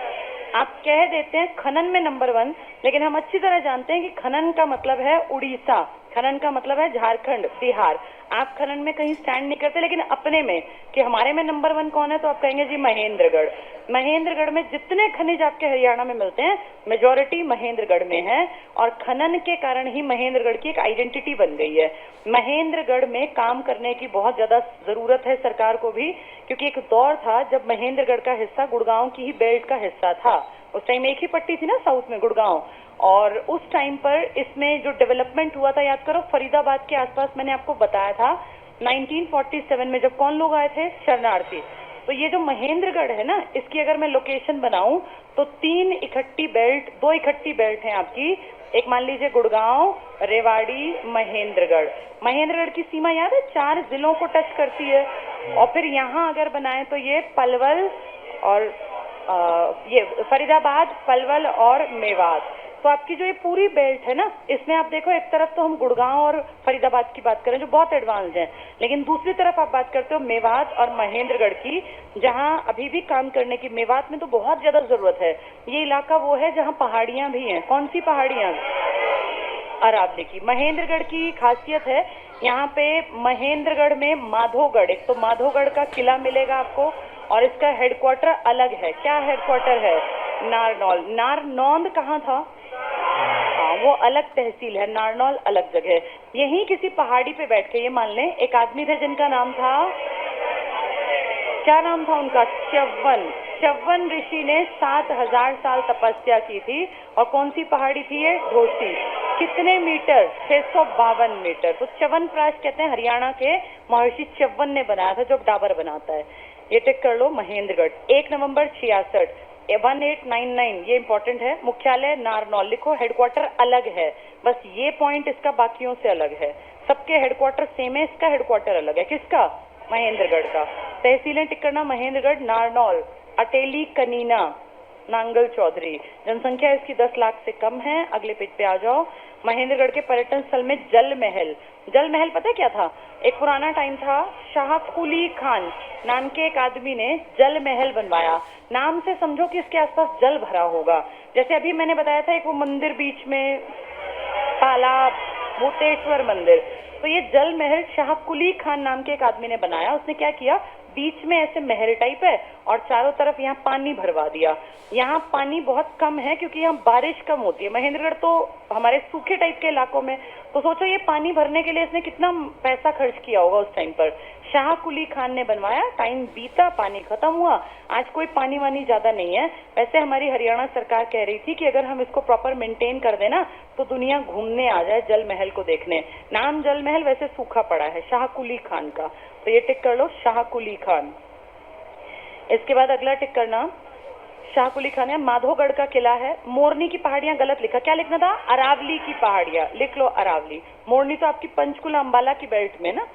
आप कह देते हैं खनन में नंबर 1, लेकिन हम अच्छी तरह जानते हैं कि खनन का मतलब है उड़ीसा, खनन का मतलब है झारखंड, बिहार। आप खनन में कहीं स्टैंड नहीं करते, लेकिन अपने में कि हमारे में नंबर 1 कौन है, तो आप कहेंगे जी महेंद्रगढ़। महेंद्रगढ़ में जितने खनिज आपके हरियाणा में मिलते हैं मेजॉरिटी महेंद्रगढ़ में है, और खनन के कारण ही महेंद्रगढ़ की एक आइडेंटिटी बन गई है। महेंद्रगढ़ में काम करने की बहुत ज्यादा जरूरत है सरकार को भी, क्योंकि एक दौर था जब महेंद्रगढ़ का हिस्सा गुड़गांव की ही बेल्ट का हिस्सा था। उस टाइम एक ही पट्टी थी ना साउथ में, गुड़गांव। और उस टाइम पर इसमें जो डेवलपमेंट हुआ था, याद करो, फरीदाबाद के आसपास मैंने आपको बताया था 1947 में जब कौन लोग आए थे? शरणार्थी। तो ये जो महेंद्रगढ़ है ना, इसकी अगर मैं लोकेशन बनाऊं तो 2 इकट्ठी बेल्ट हैं आपकी। एक मान लीजिए गुड़गांव, रेवाड़ी, महेंद्रगढ़। महेंद्रगढ़ की सीमा याद है? 4 जिलों को टच करती है। और फिर यहाँ अगर बनाए तो ये पलवल और ये फरीदाबाद, पलवल और मेवात। तो आपकी जो ये पूरी बेल्ट है ना, इसमें आप देखो एक तरफ तो हम गुड़गांव और फरीदाबाद की बात करें जो बहुत एडवांस्ड है, लेकिन दूसरी तरफ आप बात करते हो मेवात और महेंद्रगढ़ की, जहां अभी भी काम करने की। मेवात में तो बहुत ज्यादा जरूरत है। ये इलाका वो है जहां पहाड़ियां भी हैं। कौन सी पहाड़ियां? अरावली की। महेंद्रगढ़ की खासियत है यहाँ पे महेंद्रगढ़ में माधोगढ़, एक तो माधोगढ़ का किला मिलेगा आपको, और इसका हेडक्वार्टर अलग है। क्या हेडक्वार्टर है? नारनौल। नारनौंद कहाँ था? हाँ, वो अलग तहसील है। नारनौल अलग जगह। यहीं किसी पहाड़ी पे बैठ के, ये मान लें, एक आदमी थे जिनका नाम था, क्या नाम था उनका? च्यवन। च्यवन ऋषि ने 7000 साल तपस्या की थी। और कौन सी पहाड़ी थी ये? घोसी। कितने मीटर? 652 मीटर। तो च्यवनप्राश कहते हैं हरियाणा के महर्षि च्यवन ने बनाया था, जो डाबर बनाता है। ये टिक कर लो महेंद्रगढ़। 1 नवंबर 66 1899, ये इंपॉर्टेंट है। मुख्यालय नारनौल लिखो, हेडक्वार्टर अलग है। बस ये पॉइंट इसका बाकियों से अलग है। सबके हेडक्वार्टर सेम है, इसका हेडक्वार्टर अलग है। किसका? महेंद्रगढ़ का। तहसीलें टिक करना, महेंद्रगढ़, नारनौल, अटेली, कनीना, नांगल चौधरी। जनसंख्या इसकी 10 लाख से कम है। अगले पेज पे आ जाओ। महेंद्रगढ़ के पर्यटन स्थल में जल महल। जल महल पता क्या था? एक पुराना टाइम था, शाह कुली खान नाम के एक आदमी ने जल महल बनवाया। नाम से समझो कि इसके आसपास जल भरा होगा। जैसे अभी मैंने बताया था एक वो मंदिर बीच में, तालाब, भूतेश्वर मंदिर। तो ये जल महल शाह कुली खान नाम के एक आदमी ने बनाया। उसने क्या किया? बीच में ऐसे महल टाइप है और चारों तरफ यहाँ पानी भरवा दिया। यहाँ पानी बहुत कम है क्योंकि यहाँ बारिश कम होती है। महेंद्रगढ़ तो हमारे सूखे टाइप के इलाकों में, तो सोचो ये पानी भरने के लिए इसने कितना पैसा खर्च किया होगा उस टाइम पर। शाह कुली खान ने बनवाया, टाइम बीता, पानी खत्म हुआ, आज कोई पानी वानी ज्यादा नहीं है। वैसे हमारी हरियाणा सरकार कह रही थी कि अगर हम इसको प्रॉपर मेंटेन कर देना तो दुनिया घूमने आ जाए जल महल को देखने। नाम जल महल वैसे सूखा पड़ा है शाह कुली खान का, तो ये टिक कर लो, शाह कुली खान। इसके बाद अगला टिक करना, शाह कुली खान है। माधोगढ़ का किला है। मोरनी की पहाड़ियां गलत लिखा, क्या लिखना था? अरावली की पहाड़ियां, लिख लो अरावली। मोरनी तो आपकी पंचकुला अंबाला की बेल्ट में ना,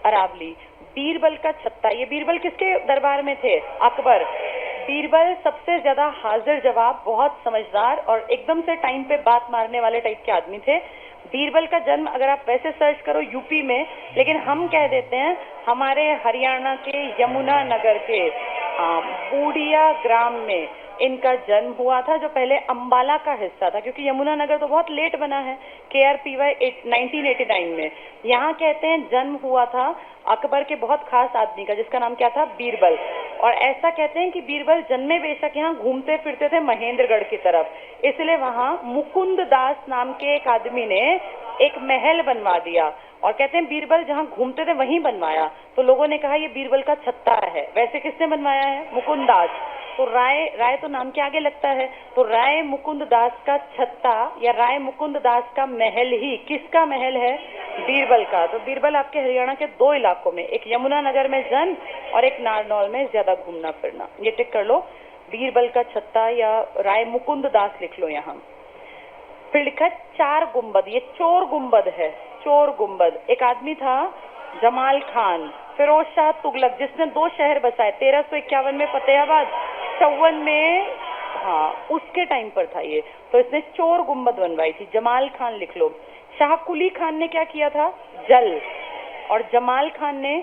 अरावली। बीरबल का छत्ता, ये बीरबल किसके दरबार में थे? अकबर। बीरबल सबसे ज्यादा हाजिर जवाब, बहुत समझदार और एकदम से टाइम पे बात मारने वाले टाइप के आदमी थे। बीरबल का जन्म अगर आप वैसे सर्च करो यूपी में, लेकिन हम कह देते हैं हमारे हरियाणा के यमुना नगर के बूढ़िया ग्राम में इनका जन्म हुआ था, जो पहले अंबाला का हिस्सा था, क्योंकि यमुना नगर तो बहुत लेट बना है, KRPY 1989 में। यहाँ कहते हैं जन्म हुआ था अकबर के बहुत खास आदमी का, जिसका नाम क्या था? बीरबल। और ऐसा कहते हैं कि बीरबल जन्मे बेशक यहाँ घूमते फिरते थे महेंद्रगढ़ की तरफ, इसलिए वहां मुकुंद दास नाम के एक आदमी ने एक महल बनवा दिया। और कहते हैं बीरबल जहाँ घूमते थे वहीं बनवाया, तो लोगों ने कहा ये बीरबल का छत्ता है। वैसे किसने बनवाया है? मुकुंद दास। तो राय तो नाम के आगे लगता है, तो राय मुकुंद दास का छत्ता या राय मुकुंद दास का महल ही किसका महल है? बीरबल का। तो बीरबल आपके हरियाणा के दो इलाकों में, एक यमुना नगर में जन्म और एक नारनौल में ज्यादा घूमना फिरना। ये टिक कर लो, बीरबल का छत्ता या राय मुकुंद दास लिख लो यहाँ। फिर लिखा चार गुंबद, ये चोर गुंबद है, चोर गुंबद। एक आदमी था जमाल खान, फिरोज शाह तुगलक, जिसने 2 शहर बसाए, 1351 में फतेहाबाद, 54 में, हाँ उसके टाइम पर था ये। तो इसने चोर गुंबद बनवाई थी, जमाल खान लिख लो। शाह कुली खान ने क्या किया था? जल। और जमाल खान ने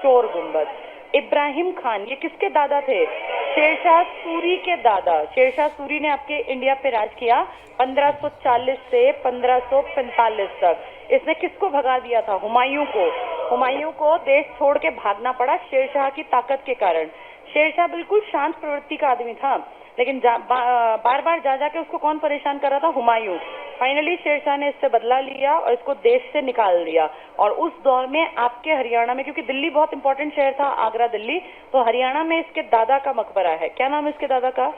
चोर गुंबद। इब्राहिम खान, ये किसके दादा थे? शेरशाह सूरी के दादा। शेरशाह सूरी ने आपके इंडिया पे राज किया 1540 से 1545 तक। इसने किसको भगा दिया था? हुमायूं को। हुमायूं को देश छोड़ के भागना पड़ा शेरशाह की ताकत के कारण। शेरशाह बिल्कुल शांत प्रवृत्ति का आदमी था, लेकिन बार बार जा जाके उसको कौन परेशान कर रहा था? हुमायूं। फाइनली शेरशाह ने इससे बदला लिया और इसको देश से निकाल दिया। और उस दौर में आपके हरियाणा में, क्योंकि दिल्ली बहुत इंपॉर्टेंट शहर था, आगरा दिल्ली, तो हरियाणा में इसके दादा का मकबरा है। क्या नाम है इसके दादा का?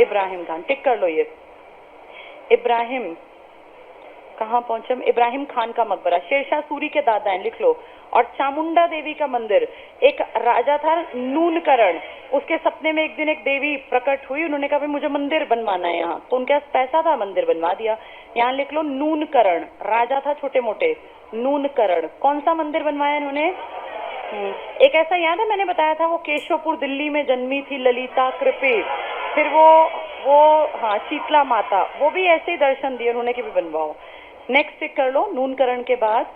इब्राहिम खान। टिक कर लो ये। इब्राहिम, कहाँ पहुंचे हम? इब्राहिम खान का मकबरा, शेरशाह सूरी के दादा हैं, लिख लो। और चामुंडा देवी का मंदिर, एक राजा था नूनकरण, उसके सपने में एक दिन एक देवी प्रकट हुई, उन्होंने कहा भाई मुझे मंदिर बनवाना है यहाँ, तो उनके पास पैसा था, मंदिर बनवा दिया। यहाँ लिख लो नूनकरण, राजा था छोटे मोटे, नूनकरण। कौन सा मंदिर बनवाया इन्होंने? एक ऐसा याद है मैंने बताया था, वो केशवपुर दिल्ली में जन्मी थी ललिता कृपी, फिर वो हाँ शीतला माता, वो भी ऐसे ही दर्शन दिए उन्होंने कि भी बनवाओ। नेक्स्ट टिक कर लो। नूनकरण के बाद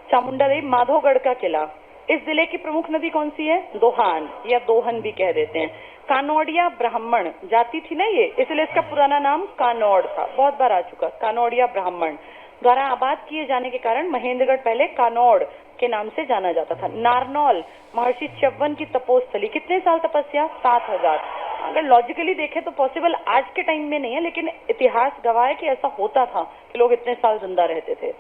चामुंडा देवी। माधोगढ़ का किला। इस जिले की प्रमुख नदी कौन सी है? दोहान या दोहन भी कह देते हैं। कानोड़िया ब्राह्मण जाति थी ना ये, इसलिए इसका पुराना नाम कानौड़ था, बहुत बार आ चुका। कानोड़िया ब्राह्मण द्वारा आबाद किए जाने के कारण महेंद्रगढ़ पहले कानौड़ के नाम से जाना जाता था। नारनौल महर्षि च्यवन की तपोस्थली, कितने साल तपस्या? 7000। अगर लॉजिकली देखें तो पॉसिबल आज के टाइम में नहीं है, लेकिन इतिहास गवाह है कि ऐसा होता था कि लोग इतने साल जिंदा रहते थे।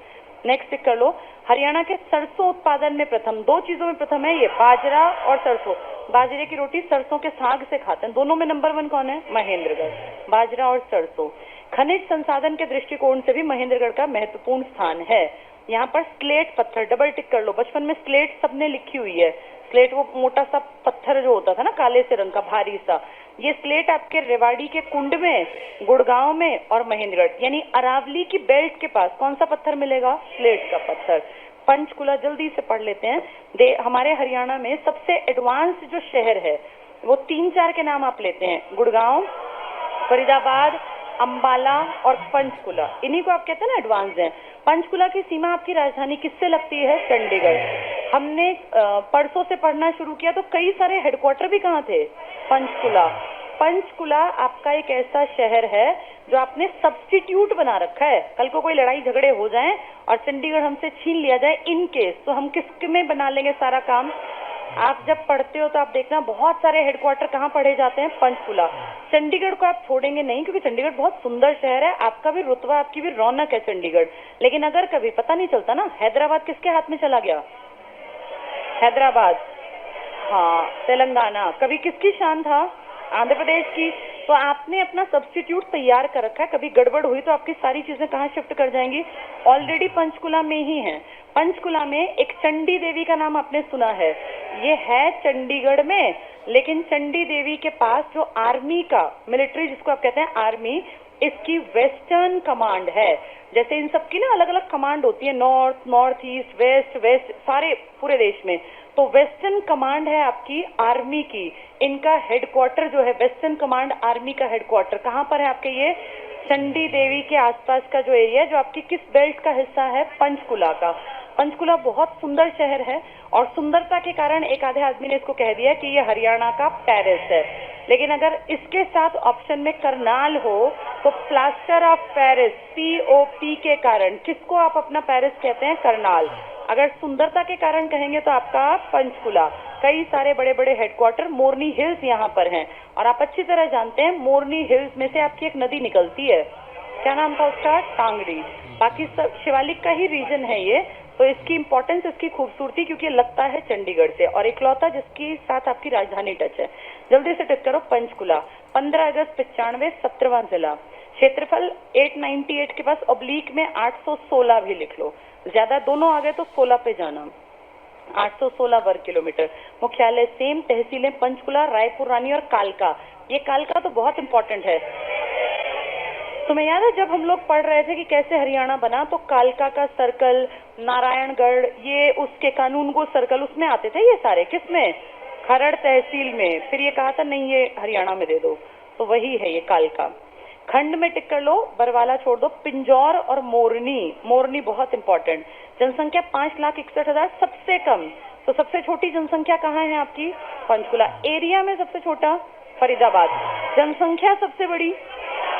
नेक्स्ट टिक कर लो। हरियाणा के सरसों उत्पादन में प्रथम, 2 चीजों में प्रथम है ये, बाजरा और सरसों। बाजरे की रोटी सरसों के साग से खाते हैं, दोनों में नंबर 1 कौन है? महेंद्रगढ़। बाजरा और सरसों। खनिज संसाधन के दृष्टिकोण से भी महेंद्रगढ़ का महत्वपूर्ण स्थान है। यहाँ पर स्लेट पत्थर, डबल टिक कर लो। बचपन में स्लेट सबने लिखी हुई है। स्लेट वो मोटा सा पत्थर जो होता था ना, काले से रंग का भारी सा, ये स्लेट आपके रेवाड़ी के कुंड में, गुड़गांव में और महेंद्रगढ़ यानी अरावली की बेल्ट के पास कौन सा पत्थर मिलेगा? स्लेट का पत्थर। पंचकुला जल्दी से पढ़ लेते हैं। हमारे हरियाणा में सबसे एडवांस जो शहर है वो 3-4 के नाम आप लेते हैं, गुड़गांव, फरीदाबाद, अंबाला और पंचकुला, इन्हीं को आप कहते हैं ना एडवांस हैं। पंचकुला की सीमा आपकी राजधानी किससे लगती है? चंडीगढ़। हमने परसों से पढ़ना शुरू किया तो कई सारे हेडक्वार्टर भी कहाँ थे? पंचकुला। पंचकुला आपका एक ऐसा शहर है जो आपने सब्स्टिट्यूट बना रखा है, कल को कोई लड़ाई झगड़े हो जाएं और चंडीगढ़ हमसे छीन लिया जाए इन केस, तो हम किस में बना लेंगे सारा काम? आप जब पढ़ते हो तो आप देखना बहुत सारे हेडक्वार्टर कहाँ पढ़े जाते हैं, पंचकुला। चंडीगढ़ को आप छोड़ेंगे नहीं, क्योंकि चंडीगढ़ बहुत सुंदर शहर है, आपका भी रुतबा, आपकी भी रौनक है चंडीगढ़। लेकिन अगर कभी पता नहीं चलता ना, हैदराबाद किसके हाथ में चला गया? हैदराबाद, हाँ तेलंगाना कभी किसकी शान था? आंध्र प्रदेश की। तो आपने अपना सब्स्टिट्यूट तैयार कर रखा है, कभी गड़बड़ हुई तो आपकी सारी चीजें कहाँ शिफ्ट कर जाएंगी? ऑलरेडी पंचकुला में ही है। पंचकुला में एक चंडी देवी का नाम आपने सुना है, ये है चंडीगढ़ में, लेकिन चंडी देवी के पास जो आर्मी का, मिलिट्री जिसको आप कहते हैं आर्मी, इसकी वेस्टर्न कमांड है। जैसे इन सबकी ना अलग अलग कमांड होती है, north, north east, west, west, सारे पूरे देश में। तो वेस्टर्न कमांड है आपकी आर्मी की, इनका हेडक्वार्टर जो है वेस्टर्न कमांड आर्मी का हेडक्वार्टर कहाँ पर है आपके? ये चंडी देवी के आसपास का जो एरिया है, जो आपकी किस बेल्ट का हिस्सा है? पंचकुला का। पंचकुला बहुत सुंदर शहर है, और सुंदरता के कारण एक आधे आदमी ने इसको कह दिया कि ये हरियाणा का पेरिस है। लेकिन अगर इसके साथ ऑप्शन में करनाल हो तो प्लास्टर ऑफ पेरिस, POP के कारण किसको आप अपना पेरिस कहते हैं? करनाल। अगर सुंदरता के कारण कहेंगे तो आपका पंचकुला। कई सारे बड़े बड़े हेडक्वार्टर, मोरनी हिल्स यहाँ पर हैं, और आप अच्छी तरह जानते हैं मोरनी हिल्स में से आपकी एक नदी निकलती है, क्या नाम था उसका? टांगरी। बाकी सब शिवालिक का ही रीजन है ये, तो इसकी इंपॉर्टेंस, इसकी खूबसूरती, क्योंकि लगता है चंडीगढ़ से, और इकलौता जिसकी साथ आपकी राजधानी टच है। जल्दी से टिक करो, पंचकुला 15 अगस्त 95, 17वां जिला, क्षेत्रफल 898 के पास, ऑब्लिक में 816 भी लिख लो, ज्यादा दोनों आ गए तो 16 पे जाना। 816 वर्ग किलोमीटर। मुख्यालय सेम, तहसीलें पंचकुला, रायपुर रानी और कालका। ये कालका तो बहुत इंपॉर्टेंट है। तुम्हें याद है जब हम लोग पढ़ रहे थे कि कैसे हरियाणा बना, तो कालका का सर्कल, नारायणगढ़, ये उसके कानूनगो सर्कल, उसमें आते थे ये सारे। किसमें? खरड़ तहसील में। फिर ये कहा था नहीं ये हरियाणा में दे दो, तो वही है ये कालका। खंड में टिक कर लो, बरवाला छोड़ दो, पिंजौर और मोरनी। मोरनी बहुत इंपॉर्टेंट। जनसंख्या 5,61,000, सबसे कम। तो सबसे छोटी जनसंख्या कहाँ है आपकी? पंचकुला। एरिया में सबसे छोटा फरीदाबाद। जनसंख्या सबसे बड़ी,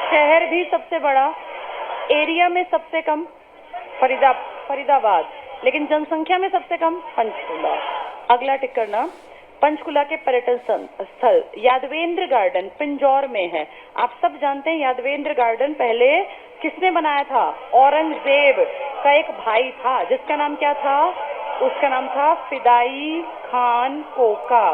शहर भी सबसे बड़ा, एरिया में सबसे कम फरीदाबाद, लेकिन जनसंख्या में सबसे कम पंचकुला। अगला टिक करना, पंचकुला के पर्यटन स्थल यादवेंद्र गार्डन पिंजौर में है। आप सब जानते हैं यादवेंद्र गार्डन पहले किसने बनाया था? औरंगजेब का एक भाई था, जिसका नाम क्या था? उसका नाम था फिदाई खान कोका,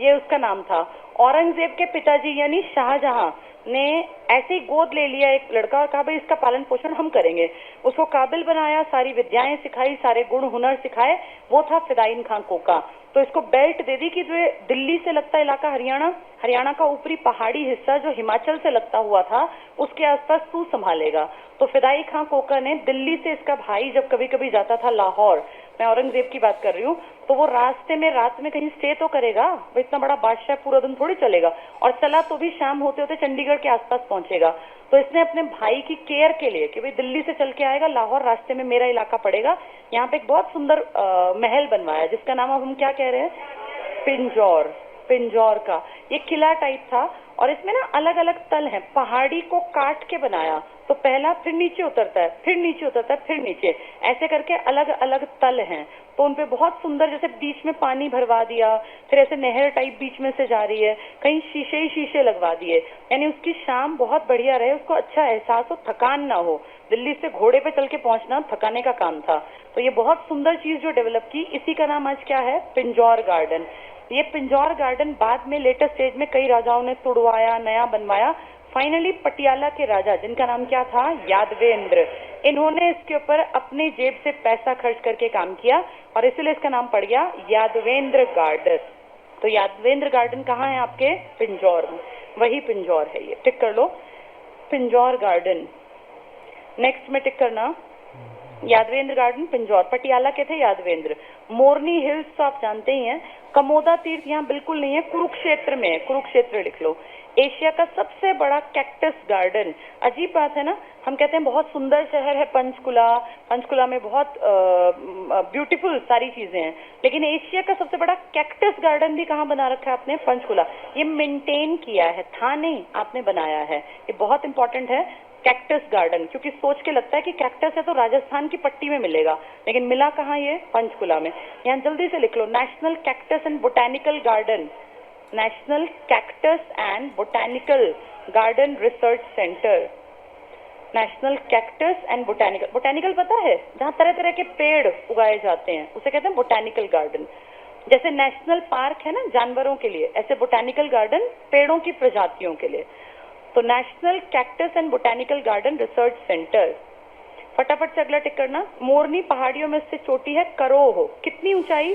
ये उसका नाम था। औरंगजेब के पिताजी यानी शाहजहां ने ऐसे ही गोद ले लिया एक लड़का, और कहा भाई इसका पालन पोषण हम करेंगे। उसको काबिल बनाया, सारी विद्याएं सिखाई, सारे गुण हुनर सिखाए, वो था फिदाइन खान कोका। तो इसको बेल्ट दे दी कि जो दिल्ली से लगता इलाका हरियाणा, हरियाणा का ऊपरी पहाड़ी हिस्सा जो हिमाचल से लगता हुआ था, उसके आसपास तू संभालेगा। तो फिदाई खान कोका ने दिल्ली से, इसका भाई जब कभी कभी जाता था लाहौर, मैं औरंगजेब की बात कर रही हूँ, तो वो रास्ते में रात में कहीं स्टे तो करेगा, वो इतना बड़ा बादशाह पूरा दिन थोड़ी चलेगा, और चला तो भी शाम होते होते चंडीगढ़ के आसपास पहुंचेगा। तो इसने अपने भाई की केयर के लिए कि भाई दिल्ली से चल के आएगा, लाहौर रास्ते में मेरा इलाका पड़ेगा, यहाँ पे एक बहुत सुंदर महल बनवाया, जिसका नाम अब हम क्या कह रहे हैं? पिंजौर। पिंजौर का ये किला टाइप था, और इसमें ना अलग अलग तल हैं, पहाड़ी को काट के बनाया, तो पहला फिर नीचे उतरता है, फिर नीचे उतरता है, फिर नीचे, ऐसे करके अलग अलग तल हैं। तो उनपे बहुत सुंदर, जैसे बीच में पानी भरवा दिया, फिर ऐसे नहर टाइप बीच में से जा रही है, कहीं शीशे ही शीशे लगवा दिए, यानी उसकी शाम बहुत बढ़िया रहे, उसको अच्छा एहसास हो, थकान ना हो। दिल्ली से घोड़े पे चल के पहुंचना थकाने का काम था। तो ये बहुत सुंदर चीज जो डेवलप की, इसी का नाम आज क्या है? पिंजौर गार्डन। ये पिंजौर गार्डन बाद में लेटेस्ट स्टेज में कई राजाओं ने तुड़वाया, नया बनवाया। फाइनली पटियाला के राजा, जिनका नाम क्या था? यादवेंद्र, इन्होंने इसके ऊपर अपनी जेब से पैसा खर्च करके काम किया, और इसीलिए इसका नाम पड़ गया यादवेंद्र गार्डन। तो यादवेंद्र गार्डन कहाँ है आपके? पिंजौर में, वही पिंजौर है ये, टिक कर लो, पिंजौर गार्डन। नेक्स्ट में टिक करना, यादवेंद्र गार्डन पिंजौर, पटियाला के थे यादवेंद्र। मोरनी हिल्स तो आप जानते ही हैं। कमोदा तीर्थ यहाँ बिल्कुल नहीं है, कुरुक्षेत्र में है, कुरुक्षेत्र लिख लो। एशिया का सबसे बड़ा कैक्टस गार्डन। अजीब बात है ना, हम कहते हैं बहुत सुंदर शहर है पंचकुला, पंचकुला में बहुत ब्यूटीफुल सारी चीजें हैं, लेकिन एशिया का सबसे बड़ा कैक्टस गार्डन भी कहाँ बना रखा है आपने? पंचकुला। ये मेंटेन किया है, था नहीं, आपने बनाया है, ये बहुत इंपॉर्टेंट है। कैक्टस गार्डन, क्योंकि सोच के लगता है कि कैक्टस है तो राजस्थान की पट्टी में मिलेगा, लेकिन मिला कहाँ, ये पंचकुला में। यहाँ जल्दी से लिख लो, national cactus and botanical garden, national cactus and botanical garden research centre, national cactus and botanical. Botanical पता है, जहाँ तरह तरह के पेड़ उगाए जाते हैं उसे कहते हैं बोटेनिकल गार्डन। जैसे नेशनल पार्क है ना जानवरों के लिए, ऐसे बोटेनिकल गार्डन पेड़ों की प्रजातियों के लिए। तो national cactus and botanical garden research centre. फटाफट से अगला टिक करना। मोरनी पहाड़ियों में से चोटी है करोह, कितनी ऊंचाई,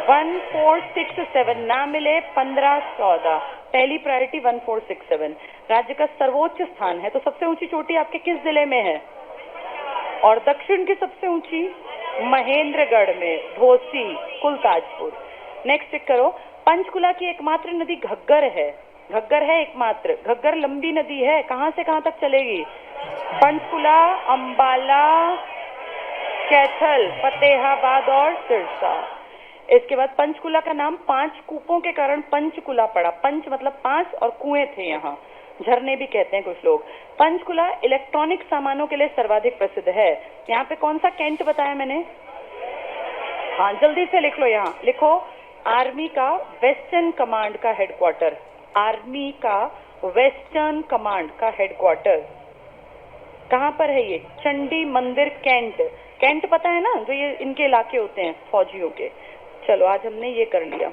1467, ना मिले 1514, पहली प्रायोरिटी 1467। राज्य का सर्वोच्च स्थान है, तो सबसे ऊंची चोटी आपके किस जिले में है, और दक्षिण की सबसे ऊंची महेंद्रगढ़ में, धोसी, कुलताजपुर। नेक्स्ट टिक करो। पंचकुला की एकमात्र नदी घग्गर है, घग्गर है एकमात्र, घग्गर लंबी नदी है, कहां से कहां तक चलेगी, पंचकुला, अंबाला, कैथल, फतेहाबाद और सिरसा। इसके बाद पंचकुला का नाम 5 कूपों के कारण पंचकुला पड़ा, पंच मतलब 5 और कुएं थे, यहाँ झरने भी कहते हैं कुछ लोग। पंचकुला इलेक्ट्रॉनिक सामानों के लिए सर्वाधिक प्रसिद्ध है। यहाँ पे कौन सा कैंट बताया मैंने, हाँ जल्दी से लिख लो, यहाँ लिखो, आर्मी का वेस्टर्न कमांड का हेडक्वार्टर, आर्मी का वेस्टर्न कमांड का हेडक्वार्टर कहाँ पर है, ये चंडी मंदिर कैंट। कैंट पता है ना, जो ये इनके इलाके होते हैं फौजियों के। चलो आज हमने ये कर लिया।